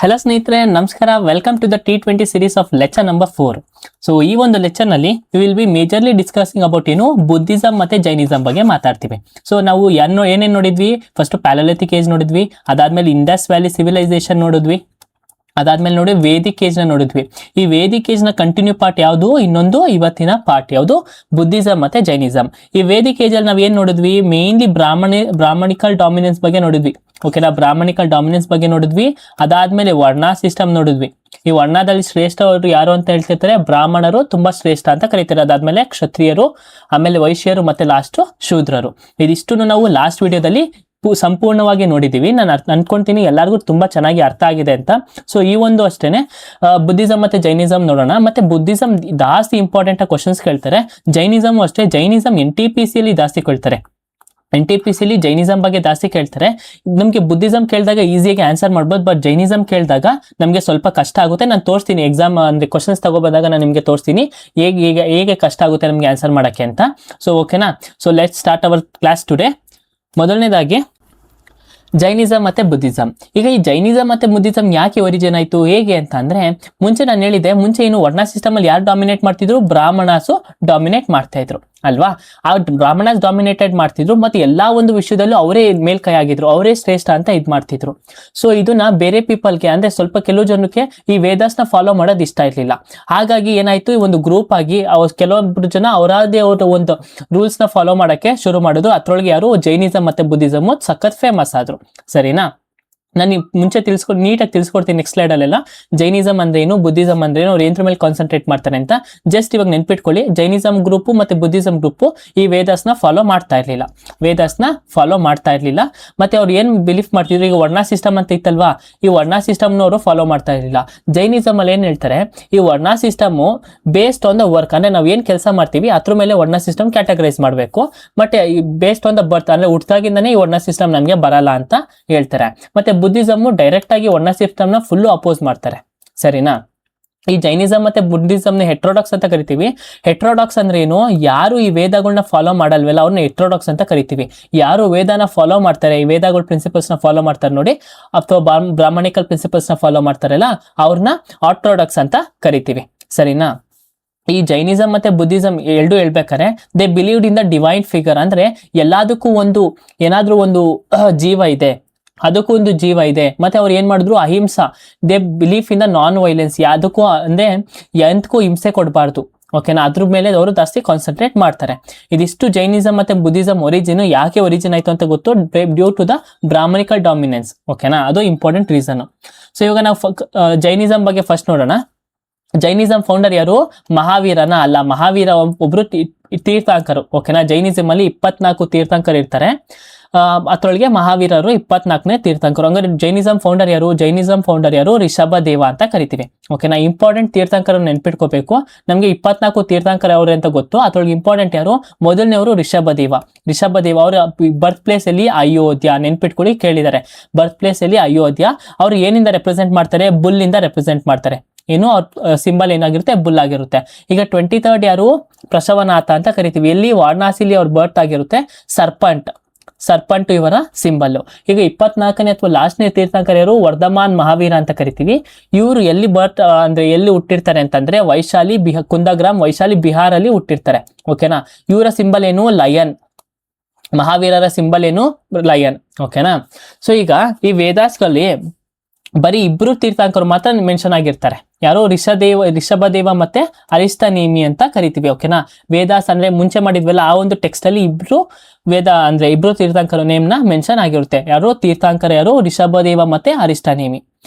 Hello ಸ್ನೇಹಿತರೆ, ನಮಸ್ಕಾರ. Welcome to the T20 series of lecture number 4. So ಈ ಒಂದು ಲೆಕ್ಚರ್ ನಲ್ಲಿ we will be majorly discussing about Buddhism ಮತ್ತೆ ಜೈನಿಸಂ ಬಗ್ಗೆ ಮಾತಾಡ್ತೀವಿ. ಸೊ ನಾವು ಏನೇನ್ ನೋಡಿದ್ವಿ? ಫಸ್ಟ್ ಪ್ಯಾಲೋಲಿಥಿಕ್ ಏಜ್ ನೋಡಿದ್ವಿ, ಅದಾದ್ಮೇಲೆ ಇಂಡಸ್ ವ್ಯಾಲಿ ಸಿವಿಲೈಸೇಷನ್ ನೋಡಿದ್ವಿ, ಅದಾದ್ಮೇಲೆ ನೋಡಿ ವೇದಿಕ್ ಏಜ್ ನ ನೋಡಿದ್ವಿ. ಈ ವೇದಿಕ್ ಏಜ್ ನ ಕಂಟಿನ್ಯೂ ಪಾರ್ಟ್ ಯಾವುದು? ಇನ್ನೊಂದು ಇವತ್ತಿನ ಪಾರ್ಟ್ ಯಾವುದು? ಬುದ್ಧಿಸಂ ಮತ್ತೆ ಜೈನಿಸಂ. ಈ ವೇದಿಕ್ ಏಜ್ ಅಲ್ಲಿ ನಾವ್ ಏನ್ ನೋಡಿದ್ವಿ? ಮೇನ್ಲಿ ಬ್ರಾಹ್ಮಣಿಕಲ್ ಡಾಮಿನೆನ್ಸ್ ಬಗ್ಗೆ ನೋಡಿದ್ವಿ. ಓಕೆನಾ, ಬ್ರಾಹ್ಮಣಿಕಲ್ ಡಾಮಿನೆನ್ಸ್ ಬಗ್ಗೆ ನೋಡಿದ್ವಿ. ಅದಾದ್ಮೇಲೆ ವರ್ಣ ಸಿಸ್ಟಮ್ ನೋಡಿದ್ವಿ. ಈ ವರ್ಣದಲ್ಲಿ ಶ್ರೇಷ್ಠ ಅವರು ಯಾರು ಅಂತ ಹೇಳ್ತಿರ್ತಾರೆ? ಬ್ರಾಹ್ಮಣರು ತುಂಬಾ ಶ್ರೇಷ್ಠ ಅಂತ ಕರೀತಾರೆ. ಅದಾದ್ಮೇಲೆ ಕ್ಷತ್ರಿಯರು, ಆಮೇಲೆ ವೈಶ್ಯರು, ಮತ್ತೆ ಲಾಸ್ಟ್ ಶೂದ್ರರು. ಇದಿಷ್ಟು ನಾವು ಲಾಸ್ಟ್ ವಿಡಿಯೋದಲ್ಲಿ ಸಂಪೂರ್ಣವಾಗಿ ನೋಡಿದೀವಿ. ನಾನು ಅನ್ಕೊಂತೀನಿ ಎಲ್ಲರಿಗೂ ತುಂಬಾ ಚೆನ್ನಾಗಿ ಅರ್ಥ ಆಗಿದೆ ಅಂತ. ಸೊ ಈ ಒಂದು ಅಷ್ಟೇನೆ ಬುದ್ಧಿಸಂ ಮತ್ತೆ ಜೈನಿಸಂ ನೋಡೋಣ. ಮತ್ತೆ ಬುದ್ಧಿಸಂ ಜಾಸ್ತಿ ಇಂಪಾರ್ಟೆಂಟ್ ಆಗಿ ಕ್ವಶನ್ಸ್ ಕೇಳ್ತಾರೆ. ಜೈನಿಸಂ ಅಷ್ಟೇ. ಜೈನಿಸಂ NTPC ಅಲ್ಲಿ ಜಾಸ್ತಿ ಕೇಳ್ತಾರೆ. NTPC ಅಲ್ಲಿ ಜೈನಿಸಂ ಬಗ್ಗೆ ಜಾಸ್ತಿ ಕೇಳ್ತಾರೆ. ನಮ್ಗೆ ಬುದ್ಧಿಸಂ ಕೇಳಿದಾಗ ಈಸಿಯಾಗಿ ಆನ್ಸರ್ ಮಾಡ್ಬೋದು, ಬಟ್ ಜೈನಿಸಂ ಕೇಳಿದಾಗ ನಮ್ಗೆ ಸ್ವಲ್ಪ ಕಷ್ಟ ಆಗುತ್ತೆ. ನಾನು ತೋರಿಸ್ತೀನಿ ಎಕ್ಸಾಮ್ ಅಂದ್ರೆ ಕ್ವಶನ್ಸ್ ತಗೋಬಂದಾಗ ನಾನು ನಿಮ್ಗೆ ತೋರಿಸ್ತೀನಿ ಹೇಗೆ ಕಷ್ಟ ಆಗುತ್ತೆ ನಮ್ಗೆ ಆನ್ಸರ್ ಮಾಡಕ್ಕೆ ಅಂತ. ಸೊ ಓಕೆನಾ, so let's start our class today. ಮೊದಲನೇದಾಗಿ ಜೈನಿಸಂ ಮತ್ತೆ ಬುದ್ಧಿಸಂ. ಈಗ ಈ ಜೈನಿಸಂ ಮತ್ತೆ ಬುದ್ಧಿಸಂ ಯಾಕೆ ಒರಿಜಿನ್ ಆಯ್ತು, ಹೇಗೆ ಅಂತ ಅಂದ್ರೆ, ಮುಂಚೆ ನಾನು ಹೇಳಿದೆ, ಮುಂಚೆ ಏನು ವರ್ಣ ಸಿಸ್ಟಮ್ ಅಲ್ಲಿ ಯಾರು ಡಾಮಿನೇಟ್ ಮಾಡ್ತಿದ್ರು? ಬ್ರಾಹ್ಮಣಾಸು ಡಾಮಿನೇಟ್ ಮಾಡ್ತಾ ಇದ್ರು ಅಲ್ವಾ? ಆ ಬ್ರಾಹ್ಮಣಾಸ್ ಡಾಮಿನೇಟೆಡ್ ಮಾಡ್ತಿದ್ರು, ಮತ್ತೆ ಎಲ್ಲಾ ಒಂದು ವಿಷಯದಲ್ಲೂ ಅವರೇ ಮೇಲ್ಕೈ ಆಗಿದ್ರು, ಅವರೇ ಶ್ರೇಷ್ಠ ಅಂತ ಇದ್ ಮಾಡ್ತಿದ್ರು. ಸೊ ಇದನ್ನ ಬೇರೆ ಪೀಪಲ್ಗೆ ಅಂದ್ರೆ ಸ್ವಲ್ಪ ಕೆಲವು ಜನಕ್ಕೆ ಈ ವೇದಾಸ್ನ ಫಾಲೋ ಮಾಡೋದು ಇಷ್ಟ ಇರ್ಲಿಲ್ಲ. ಹಾಗಾಗಿ ಏನಾಯ್ತು, ಈ ಒಂದು ಗ್ರೂಪ್ ಆಗಿ ಕೆಲವೊಬ್ರು ಜನ ಅವರದೇ ಒಂದು ರೂಲ್ಸ್ ನ ಫಾಲೋ ಮಾಡಕ್ಕೆ ಶುರು ಮಾಡಿದ್ರು. ಅದ್ರೊಳಗೆ ಯಾರು? ಜೈನಿಸಂ ಮತ್ತೆ ಬುದ್ಧಿಸಮ್ ಸಖತ್ ಫೇಮಸ್ ಆದ್ರು. ಸರಿನಾ? ನಾನು ಮುಂಚೆ ನೀಟಾಗಿ ತಿಳಿಸ್ಕೊಡ್ತೀನಿ ನೆಕ್ಸ್ಟ್ ಸ್ಲೈಡ್ ಅಲ್ಲೆಲ್ಲ. ಜೈನಿಸಂ ಅಂದ್ರೆ ಏನು, ಬುದ್ಧಿಸಂ ಅಂದ್ರೆ ಏನು, ಅವ್ರು ಏನ್ರ ಮೇಲೆ ಕಾನ್ಸಂಟ್ರೇಟ್ ಮಾಡ್ತಾರೆ ಅಂತ ಜಸ್ಟ್ ಇವಾಗ ನೆನ್ಪಿಟ್ಕೊಳ್ಳಿ. ಜೈನಿಸಂ ಗ್ರೂಪ್ ಮತ್ತೆ ಬುದ್ಧಿಸಂ ಗ್ರೂಪ್ ಈ ವೇದಾಸ್ನ ಫಾಲೋ ಮಾಡ್ತಾ ಇರ್ಲಿಲ್ಲ. ಮತ್ತೆ ಅವ್ರು ಏನ್ ಬಿಲೀಫ್ ಮಾಡ್ತಿದ್ರು? ಈಗ ವರ್ಣ ಸಿಸ್ಟಮ್ ಅಂತ ಇತ್ತಲ್ವಾ, ಈ ವರ್ಣ ಸಿಸ್ಟಮ್ನವರು ಫಾಲೋ ಮಾಡ್ತಾ ಇರ್ಲಿಲ್ಲ. ಜೈನಿಸಂ ಅಲ್ಲಿ ಏನ್ ಹೇಳ್ತಾರೆ? ಈ ವರ್ಣ system based on the work, ಅಂದ್ರೆ ನಾವ್ ಏನ್ ಕೆಲಸ ಮಾಡ್ತೀವಿ ಅದ್ರ ಮೇಲೆ ವರ್ಣ ಸಿಸ್ಟಮ್ ಕ್ಯಾಟಗರೈಸ್ ಮಾಡಬೇಕು. ಮತ್ತೆ ಬೇಸ್ಡ್ ಆನ್ ದ ಬರ್ತ್, ಅಂದ್ರೆ ಹುಟ್ಟಾಗಿಂದಾನೇ ಈ ವರ್ಣ ಸಿಸ್ಟಮ್ ನಮ್ಗೆ ಬರಲ್ಲ ಅಂತ ಹೇಳ್ತಾರೆ. ಮತ್ತೆ ಬುದ್ಧಿಸಮ್ ಡೈರೆಕ್ಟ್ ಆಗಿ ವರ್ಣ ಸಿಸ್ಟಮ್ ನ ಫುಲ್ ಅಪೋಸ್ ಮಾಡ್ತಾರೆ. ಸರಿನಾ? ಈ ಜೈನಿಸಂ ಮತ್ತೆ ಬುದ್ಧಿಸಮ್ ನ ಹೆಟ್ರೋಡಾಕ್ಸ್ ಅಂತ ಕರಿತೀವಿ. ಹೆಟ್ರೋಡಾಕ್ಸ್ ಅಂದ್ರೆ ಏನು? ಯಾರು ಈ ವೇದಗಳನ್ನ ಫಾಲೋ ಮಾಡಲ್ವಲ್ಲ ಅವ್ರನ್ನ ಹೆಟ್ರೋಡಾಕ್ಸ್ ಅಂತ ಕರಿತೀವಿ. ಯಾರು ವೇದನ ಫಾಲೋ ಮಾಡ್ತಾರೆ, ಈ ವೇದಗಳ ಪ್ರಿನ್ಸಿಪಲ್ಸ್ ನ ಫಾಲೋ ಮಾಡ್ತಾರೆ ನೋಡಿ, ಅಥವಾ ಬ್ರಾಹ್ಮಣಿಕಲ್ ಪ್ರಿನ್ಸಿಪಲ್ಸ್ ನ ಫಾಲೋ ಮಾಡ್ತಾರಲ್ಲ ಅವ್ರನ್ನ ಆರ್ಥೋಡಾಕ್ಸ್ ಅಂತ ಕರಿತೀವಿ. ಸರಿನಾ? ಈ ಜೈನಿಸಂ ಮತ್ತೆ ಬುದ್ಧಿಸಂ ಎರಡು ಹೇಳ್ಬೇಕಾರೆ they believed in the divine figure, ಅಂದ್ರೆ ಎಲ್ಲದಕ್ಕೂ ಏನಾದ್ರೂ ಒಂದು ಜೀವ ಇದೆ, ಅದಕ್ಕೂ ಒಂದು ಜೀವ ಇದೆ. ಮತ್ತೆ ಅವ್ರು ಏನ್ ಮಾಡಿದ್ರು? ಅಹಿಂಸಾ, they belief in the non violence. ಯಾವುದಕ್ಕೂ ಅಂದ್ರೆ ಎಂತಕ್ಕೂ ಹಿಂಸೆ ಕೊಡಬಾರ್ದು. ಓಕೆನಾ? ಅದ್ರ ಮೇಲೆ ಅವರು ಜಾಸ್ತಿ ಕಾನ್ಸಂಟ್ರೇಟ್ ಮಾಡ್ತಾರೆ. ಇದಿಷ್ಟು ಜೈನಿಸಂ ಮತ್ತೆ ಬುದ್ಧಿಸಂ ಒರಿಜಿನ್. ಯಾಕೆ ಒರಿಜಿನ್ ಆಯ್ತು ಅಂತ ಗೊತ್ತು? Due to the Brahminical dominance. ಓಕೆನಾ? ಅದು ಇಂಪಾರ್ಟೆಂಟ್ ರೀಸನ್. ಸೊ ಇವಾಗ ನಾವು ಜೈನಿಸಂ ಬಗ್ಗೆ ಫಸ್ಟ್ ನೋಡೋಣ. ಜೈನಿಸಂ ಫೌಂಡರ್ ಯಾರು? ಮಹಾವೀರನ ಅಲ್ಲ, ಮಹಾವೀರ ಒಬ್ರು ತೀರ್ಥಾಂಕರು. ಓಕೆನಾ? ಜೈನಿಸಂ ಅಲ್ಲಿ 24 ತೀರ್ಥಾಂಕರು ಇರ್ತಾರೆ. ಅದ್ರೊಳಗೆ ಮಹಾವೀರರು 24ನೇ ತೀರ್ಥಾಂಕರು. ಹಂಗಾರೆ ಜೈನಿಸಂ ಫೌಂಡರ್ ಯಾರು? ರಿಷಭ ದೇವ ಅಂತ ಕರಿತೀವಿ. ಓಕೆನಾ? ಇಂಪಾರ್ಟೆಂಟ್ ತೀರ್ಥಾಂಕರ ನೆನ್ಪಿಟ್ಕೋಬೇಕು. ನಮ್ಗೆ 24 ತೀರ್ಥಾಂಕರ ಅವ್ರು ಅಂತ ಗೊತ್ತು. ಅದ್ರೊಳಗೆ ಇಂಪಾರ್ಟೆಂಟ್ ಯಾರು? ಮೊದಲನೇವರು ರಿಷಭ ದೇವ. ಅವರ ಬರ್ತ್ ಪ್ಲೇಸ್ ಅಲ್ಲಿ ಅಯೋಧ್ಯ. ನೆನ್ಪಿಟ್ಕೊಳ್ಳಿ, ಕೇಳಿದ್ದಾರೆ. ಬರ್ತ್ ಪ್ಲೇಸ್ ಅಲ್ಲಿ ಅಯೋಧ್ಯ. ಅವ್ರು ಏನಿಂದ ರೆಪ್ರೆಸೆಂಟ್ ಮಾಡ್ತಾರೆ? ಬುಲ್ ಇಂದ ರೆಪ್ರೆಸೆಂಟ್ ಮಾಡ್ತಾರೆ. ಏನು ಅವ್ರ ಸಿಂಬಲ್ ಏನಾಗಿರುತ್ತೆ? ಬುಲ್ ಆಗಿರುತ್ತೆ. ಈಗ 23rd ಯಾರು? ಪ್ರಸವನಾಥ ಅಂತ ಕರಿತೀವಿ. ಎಲ್ಲಿ? ವಾರಣಾಸಿಲಿ ಅವ್ರ ಬರ್ತ್ ಆಗಿರುತ್ತೆ. ಸರ್ಪಂಟ್ ಇವರ ಸಿಂಬಲ್. ಈಗ 24ನೇ ಅಥವಾ ಲಾಸ್ಟ್ನೇ ತೀರ್ಥಂಕರ ಯಾರು? ವರ್ಧಮಾನ್ ಮಹಾವೀರ ಅಂತ ಕರಿತೀವಿ. ಇವರು ಎಲ್ಲಿ ಎಲ್ಲಿ ಹುಟ್ಟಿರ್ತಾರೆ ಅಂತಂದ್ರೆ ಕುಂದಗ್ರಾಮ್, ವೈಶಾಲಿ, ಬಿಹಾರ್ ಅಲ್ಲಿ ಹುಟ್ಟಿರ್ತಾರೆ. ಓಕೆನಾ? ಇವರ ಸಿಂಬಲ್ ಏನು? ಲಯನ್. ಮಹಾವೀರರ ಸಿಂಬಲ್ ಏನು? ಲಯನ್. ಓಕೆನಾ? ಸೊ ಈಗ ಈ ವೇದಾಸ್ಗಳಲ್ಲಿ ಬರೀ 2 ತೀರ್ಥಾಂಕರು ಮಾತ್ರ ಮೆನ್ಷನ್ ಆಗಿರ್ತಾರೆ. ಯಾರು? ರಿಷಭ ದೇವ ಮತ್ತೆ ಅರಿಷ್ಟನೇಮಿ ಅಂತ ಕರಿತೀವಿ. ಓಕೆನಾ? ವೇದಾಸ್ ಅಂದ್ರೆ ಮುಂಚೆ ಮಾಡಿದ್ವಲ್ಲ ಆ ಒಂದು ಟೆಕ್ಸ್ಟ್ ಅಲ್ಲಿ 2 ತೀರ್ಥಾಂಕರ ನೇಮ್ ನ ಮೆನ್ಷನ್ ಆಗಿರುತ್ತೆ. ಯಾರು ತೀರ್ಥಾಂಕರ? ಯಾರು? ರಿಷಭ ದೇವ ಮತ್ತೆ ಅರಿಷ್ಟನೇಮಿ.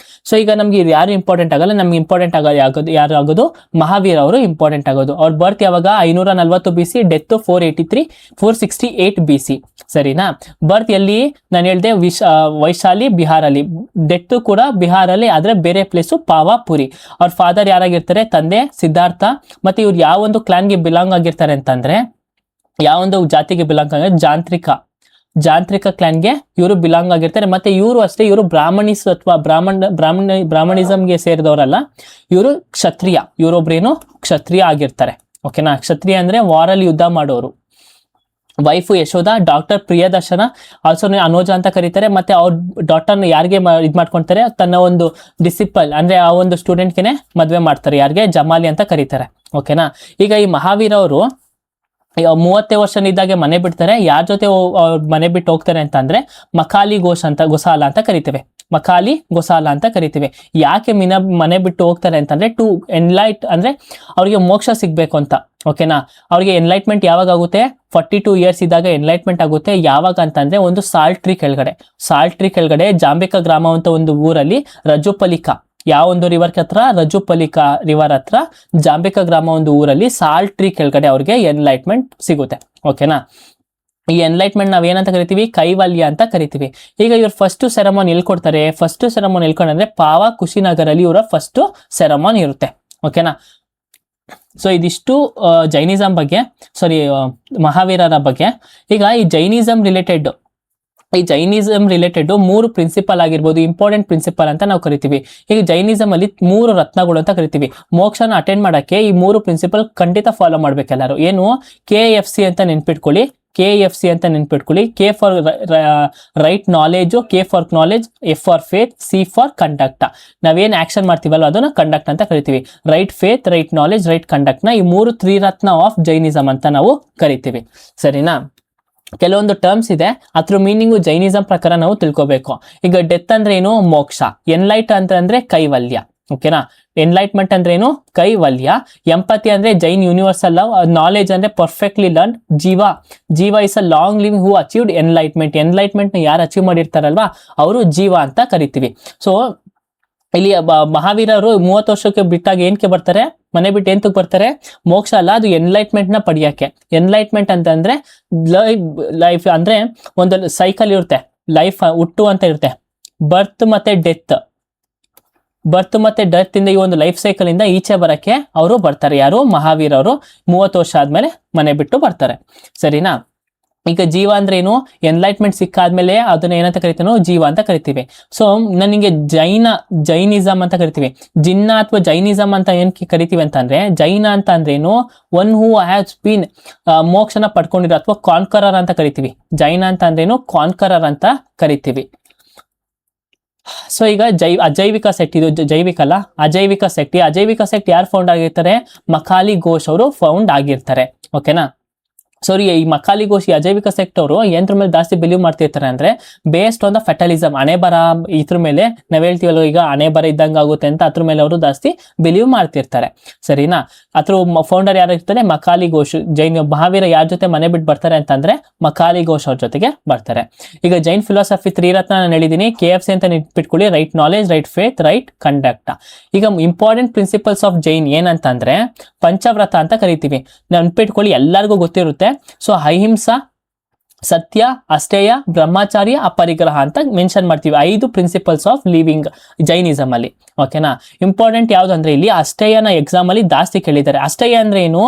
ಸೊ ಈಗ ನಮ್ಗೆ ಯಾರು ಇಂಪಾರ್ಟೆಂಟ್ ಆಗಲ್ಲ, ನಮ್ಗೆ ಇಂಪಾರ್ಟೆಂಟ್ ಯಾರು ಆಗೋದು? ಮಹಾವೀರ ಅವರು ಇಂಪಾರ್ಟೆಂಟ್ ಆಗೋದು. ಅವ್ರ ಬರ್ತ್ ಯಾವಾಗ? 540 BC, ಡೆತ್ 468 BC. ಸರಿನಾ? ಬರ್ತ್ ಎಲ್ಲಿ? ನಾನು ಹೇಳ್ದೆ ವೈಶಾಲಿ, ಬಿಹಾರಲ್ಲಿ. ಡೆತ್ ಕೂಡ ಬಿಹಾರಲ್ಲಿ, ಆದ್ರೆ ಬೇರೆ ಪ್ಲೇಸು ಪಾವಾಪುರಿ. ಅವ್ರ ಫಾದರ್ ಯಾರಾಗಿರ್ತಾರೆ? ತಂದೆ ಸಿದ್ಧಾರ್ಥ. ಮತ್ತೆ ಇವ್ರು ಯಾವ ಒಂದು ಕ್ಲಾನ್ಗೆ ಬಿಲಾಂಗ್ ಆಗಿರ್ತಾರೆ ಅಂತಂದ್ರೆ, ಯಾವ ಒಂದು ಜಾತಿಗೆ ಬಿಲಾಂಗ್ ಆಗಿರ್ತಾರೆ? ಜಾಂತ್ರಿಕ ಕ್ಲಾನ್ಗೆ ಇವರು ಬಿಲಾಂಗ್ ಆಗಿರ್ತಾರೆ. ಮತ್ತೆ ಇವರು ಅಷ್ಟೇ, ಇವರು ಬ್ರಾಹ್ಮಣಿಸ್ ಅಥವಾ ಬ್ರಾಹ್ಮಣಿಸಂಗೆ ಸೇರಿದವರಲ್ಲ, ಇವರು ಕ್ಷತ್ರಿಯ. ಇವರೊಬ್ರೇನು ಕ್ಷತ್ರಿಯ ಆಗಿರ್ತಾರೆ. ಓಕೆನಾ? ಕ್ಷತ್ರಿಯ ಅಂದ್ರೆ ವಾರಲ್ಲಿ ಯುದ್ಧ ಮಾಡೋರು. Wife Yashoda, doctor Priyadarshana also ಅನೋಜ ಅಂತ ಕರೀತಾರೆ. ಮತ್ತೆ ಅವ್ರ ಡಾಟರ್ನ ಯಾರಿಗೆ ಇದ್ ಮಾಡ್ಕೊಂತಾರೆ, ತನ್ನ ಒಂದು ಡಿಸಿಪಲ್ ಅಂದ್ರೆ ಆ ಒಂದು ಸ್ಟೂಡೆಂಟ್ಗೆ ಮದ್ವೆ ಮಾಡ್ತಾರೆ. ಯಾರಿಗೆ? ಜಮಾಲಿ ಅಂತ ಕರೀತಾರೆ. ಓಕೆನಾ. ಈಗ ಈ ಮಹಾವೀರ ಅವರು 30 ವರ್ಷನಿದ್ದಾಗೆ ಮನೆ ಬಿಡ್ತಾರೆ. ಯಾರ ಜೊತೆ ಮನೆ ಬಿಟ್ಟು ಹೋಗ್ತಾರೆ ಅಂತ ಅಂದ್ರೆ ಮಖಾಲಿ ಗೋಸಾಲ ಅಂತ ಕರಿತೇವೆ. ಮಖಾಲಿ ಗೋಸಾಲ ಅಂತ ಕರಿತೀವಿ. ಯಾಕೆ ಮನೆ ಬಿಟ್ಟು ಹೋಗ್ತಾರೆ ಅಂತಂದ್ರೆ ಟು ಎನ್ಲೈಟ್ ಅಂದ್ರೆ ಅವ್ರಿಗೆ ಮೋಕ್ಷ ಸಿಗ್ಬೇಕು ಅಂತ. ಓಕೆನಾ. ಅವ್ರಿಗೆ ಎನ್ಲೈಟ್ಮೆಂಟ್ ಯಾವಾಗ ಆಗುತ್ತೆ? 42 ಇಯರ್ಸ್ ಇದ್ದಾಗ ಎನ್ಲೈಟ್ಮೆಂಟ್ ಆಗುತ್ತೆ. ಯಾವಾಗ ಅಂತಂದ್ರೆ ಒಂದು ಸಾಲ್ಟ್ ಟ್ರೀ ಕೆಳಗಡೆ ಜಾಂಬಿಕಾ ಗ್ರಾಮ ಅಂತ ಒಂದು ಊರಲ್ಲಿ ರಜುಪಲಿಕಾ, ಯಾವ ಒಂದು ರಿವರ್ ಹತ್ರ? ರಜುಪಲಿಕಾ ರಿವರ್ ಹತ್ರ ಜಾಂಬಿಕಾ ಗ್ರಾಮ ಒಂದು ಊರಲ್ಲಿ ಸಾಲ್ಟ್ ಟ್ರೀ ಕೆಳಗಡೆ ಅವ್ರಿಗೆ ಎನ್ಲೈಟ್ಮೆಂಟ್ ಸಿಗುತ್ತೆ. ಓಕೆನಾ. ಈ ಎನ್ಲೈಟ್ಮೆಂಟ್ ನಾವ್ ಏನಂತ ಕರಿತೀವಿ? ಕೈವಲ್ಯ ಅಂತ ಕರಿತೀವಿ. ಈಗ ಇವ್ರು ಫಸ್ಟ್ ಸೆರೆಮನಿ ಎಲ್ಕೊಡ್ತಾರೆ? ಫಸ್ಟ್ ಸೆರೆಮನಿ ಎಲ್ಕೊಂಡ್ರೆ ಪಾವ ಕುಶಿನಗರಲ್ಲಿ ಇವರ ಫಸ್ಟ್ ಸೆರೆಮನಿ ಇರುತ್ತೆ. ಓಕೆನಾ. ಸೊ ಇದಿಷ್ಟು ಜೈನಿಸಂ ಬಗ್ಗೆ, ಮಹಾವೀರರ ಬಗ್ಗೆ. ಈಗ ಈ ಜೈನಿಸಂ ರಿಲೇಟೆಡ್ 3 ಪ್ರಿನ್ಸಿಪಲ್ ಆಗಿರ್ಬೋದು, ಇಂಪಾರ್ಟೆಂಟ್ ಪ್ರಿನ್ಸಿಪಲ್ ಅಂತ ನಾವು ಕರಿತೀವಿ. ಈಗ ಜೈನಿಸಂ ಅಲ್ಲಿ 3 ರತ್ನಗಳು ಅಂತ ಕರಿತೀವಿ. ಮೋಕ್ಷನ ಅಟೆಂಡ್ ಮಾಡಕ್ಕೆ ಈ 3 ಪ್ರಿನ್ಸಿಪಲ್ ಖಂಡಿತ ಫಾಲೋ ಮಾಡ್ಬೇಕೆಲ್ಲರೂ. ಏನು? KFC ಅಂತ ನೆನ್ಪಿಟ್ಕೊಳ್ಳಿ. K for right knowledge, K for knowledge, F for faith, C for conduct. ನಾವೇನ್ ಆಕ್ಷನ್ ಮಾಡ್ತೀವಲ್ಲ ಅದನ್ನ ಕಂಡಕ್ಟ್ ಅಂತ ಕರಿತೀವಿ. Right faith, right knowledge, right conduct ನ ಈ 3 ತ್ರಿರತ್ನ ಆಫ್ ಜೈನಿಸಂ ಅಂತ ನಾವು ಕರಿತೀವಿ. ಸರಿನಾ. ಕೆಲವೊಂದು ಟರ್ಮ್ಸ್ ಇದೆ, ಅದ್ರ ಮೀನಿಂಗು ಜೈನಿಸಂ ಪ್ರಕಾರ ನಾವು ತಿಳ್ಕೊಬೇಕು. ಈಗ ಡೆತ್ ಅಂದ್ರೆ ಏನು? ಮೋಕ್ಷ. ಎನ್ಲೈಟ್ ಅಂದ್ರೆ ಕೈವಲ್ಯ. ಓಕೆನಾ. ಎನ್ಲೈಟ್ಮೆಂಟ್ ಅಂದ್ರೆ ಏನು? ಕೈವಲ್ಯ. ಎಂಪತಿ ಅಂದ್ರೆ ಜೈನ್ ಯೂನಿವರ್ಸಲ್ ಲವ್. ನಾಲೆಜ್ ಅಂದ್ರೆ ಪರ್ಫೆಕ್ಟ್ಲಿ ಲರ್ನ್. ಜೀವ is a long living who achieved enlightenment ನ ಯಾರು ಅಚೀವ್ ಮಾಡಿರ್ತಾರಲ್ವಾ ಅವರು ಜೀವ ಅಂತ ಕರಿತೀವಿ. ಸೊ ಇಲ್ಲಿ ಮಹಾವೀರರು 30 ವರ್ಷಕ್ಕೆ ಬಿಟ್ಟಾಗ ಏನಕ್ಕೆ ಬರ್ತಾರೆ? ಮನೆ ಬಿಟ್ಟು ಎಂತಕ್ಕೆ ಬರ್ತಾರೆ? ಮೋಕ್ಷ ಅಲ್ಲ, ಅದು ಎನ್ಲೈಟ್ಮೆಂಟ್ ನ ಪಡಿಯಕ್ಕೆ. ಎನ್ಲೈಟ್ಮೆಂಟ್ ಅಂತಂದ್ರೆ ಲೈಫ್ ಅಂದ್ರೆ ಒಂದು ಸೈಕಲ್ ಇರುತ್ತೆ. ಲೈಫ್ ಹುಟ್ಟು ಅಂತ ಇರುತ್ತೆ, ಬರ್ತ್ ಮತ್ತೆ ಡೆತ್ ಇಂದ ಈ ಒಂದು ಲೈಫ್ ಸೈಕಲ್ ಇಂದ ಈಚೆ ಬರಕ್ಕೆ ಅವರು ಬರ್ತಾರೆ. ಯಾರು? ಮಹಾವೀರರು 30 ವರ್ಷ ಆದ್ಮೇಲೆ ಮನೆ ಬಿಟ್ಟು ಬರ್ತಾರೆ. ಸರಿನಾ. ಈಗ ಜೀವ ಅಂದ್ರೆ ಏನು? ಎನ್ಲೈಟ್ಮೆಂಟ್ ಸಿಕ್ಕಾದ್ಮೇಲೆ ಅದನ್ನ ಏನಂತ ಕರಿತೀವಿ ನಾವು? ಜೀವ ಅಂತ ಕರಿತೀವಿ. ಸೊ ನನಗೆ ಜೈನಿಸಂ ಅಂತ ಕರಿತೀವಿ. ಜಿನ್ನ ಅಥವಾ ಜೈನಿಸಂ ಅಂತ ಏನ್ ಕರಿತೀವಿ ಅಂತಂದ್ರೆ, ಜೈನ ಅಂತ ಅಂದ್ರೆ ಏನು? ಒನ್ ಹೂ ಹ್ಯಾಸ್ ಬೀನ್ ಮೋಕ್ಷನ ಪಡ್ಕೊಂಡಿರೋ ಅಥವಾ ಕಾನ್ಕರರ್ ಅಂತ ಕರಿತೀವಿ. ಜೈನ ಅಂತ ಅಂದ್ರೆ ಏನು? ಕಾನ್ಕರರ್ ಅಂತ ಕರಿತೀವಿ. ಸೊ ಈಗ ಅಜೈವಿಕ ಸೆಕ್ಟ್, ಇದು ಜೈವಿಕ ಅಲ್ಲ, ಅಜೈವಿಕ ಸೆಕ್ಟ್. ಈ ಅಜೈವಿಕ ಸೆಕ್ಟ್ ಯಾರು ಫೌಂಡ್ ಆಗಿರ್ತಾರೆ? ಮಖಾಲಿ ಘೋಷ್ ಅವರು ಫೌಂಡ್ ಆಗಿರ್ತಾರೆ. ಓಕೆನಾ. ಸಾರಿ, ಈ ಮಖಾಲಿ ಘೋಷ್, ಈ ಅಜೈವಿಕ ಸೆಕ್ಟ್ ಅವರು ಎಂದ್ರ ಮೇಲೆ ಜಾಸ್ತಿ ಬಿಲೀವ್ ಮಾಡ್ತಿರ್ತಾರೆ ಅಂದ್ರೆ ಬೇಸ್ಡ್ ಆನ್ ದ ಫೆಟಲಿಸಮ್. ಹಣೆ ಬರ ಇದ್ರ ಮೇಲೆ ನಾವ್ ಹೇಳ್ತೀವಲ್ಲ, ಈಗ ಹಣೆ ಬರ ಇದ್ದಂಗೆ ಆಗುತ್ತೆ ಅಂತ ಅದ್ರ ಮೇಲೆ ಅವರು ಜಾಸ್ತಿ ಬಿಲೀವ್ ಮಾಡ್ತಿರ್ತಾರೆ. ಸರಿನಾ. ಅದ್ರ ಫೌಂಡರ್ ಯಾರಿರ್ತಾರೆ? ಮಖಾಲಿ ಘೋಷ್. ಮಹಾವೀರ ಯಾರ ಜೊತೆ ಮನೆ ಬಿಟ್ಟು ಬರ್ತಾರೆ ಅಂತಂದ್ರೆ ಮಖಾಲಿ ಘೋಷ್ ಅವ್ರ ಜೊತೆಗೆ ಬರ್ತಾರೆ. ಈಗ ಜೈನ್ ಫಿಲಾಸಫಿ 3 ರತ್ನ ನಾನು ಹೇಳಿದೀನಿ. KFC ಅಂತ ನೆನ್ಪಿಟ್ಕೊಳ್ಳಿ. Right knowledge, right faith, right conduct. ಈಗ ಇಂಪಾರ್ಟೆಂಟ್ ಪ್ರಿನ್ಸಿಪಲ್ಸ್ ಆಫ್ ಜೈನ್ ಏನಂತಂದ್ರೆ ಪಂಚವ್ರತ ಅಂತ ಕರಿತೀವಿ. ನೆನ್ಪಿಟ್ಕೊಳ್ಳಿ, ಎಲ್ಲರಿಗೂ ಗೊತ್ತಿರುತ್ತೆ. ಸೊ ಅಹಿಂಸಾ, ಸತ್ಯ, ಅಷ್ಟೇಯ, ಬ್ರಹ್ಮಚಾರ್ಯ, ಅಪರಿಗ್ರಹ ಅಂತ ಮೆನ್ಷನ್ ಮಾಡ್ತೀವಿ. 5 ಪ್ರಿನ್ಸಿಪಲ್ಸ್ ಆಫ್ ಲಿವಿಂಗ್ ಜೈನಿಸಂ ಅಲ್ಲಿ. ಓಕೆನಾ. ಇಂಪಾರ್ಟೆಂಟ್ ಯಾವ್ದು ಅಂದ್ರೆ ಇಲ್ಲಿ ಅಷ್ಟೇಯನ ಎಕ್ಸಾಮ್ ಅಲ್ಲಿ ಜಾಸ್ತಿ ಕೇಳಿದ್ದಾರೆ. ಅಷ್ಟೇಯ ಅಂದ್ರೆ ಏನು?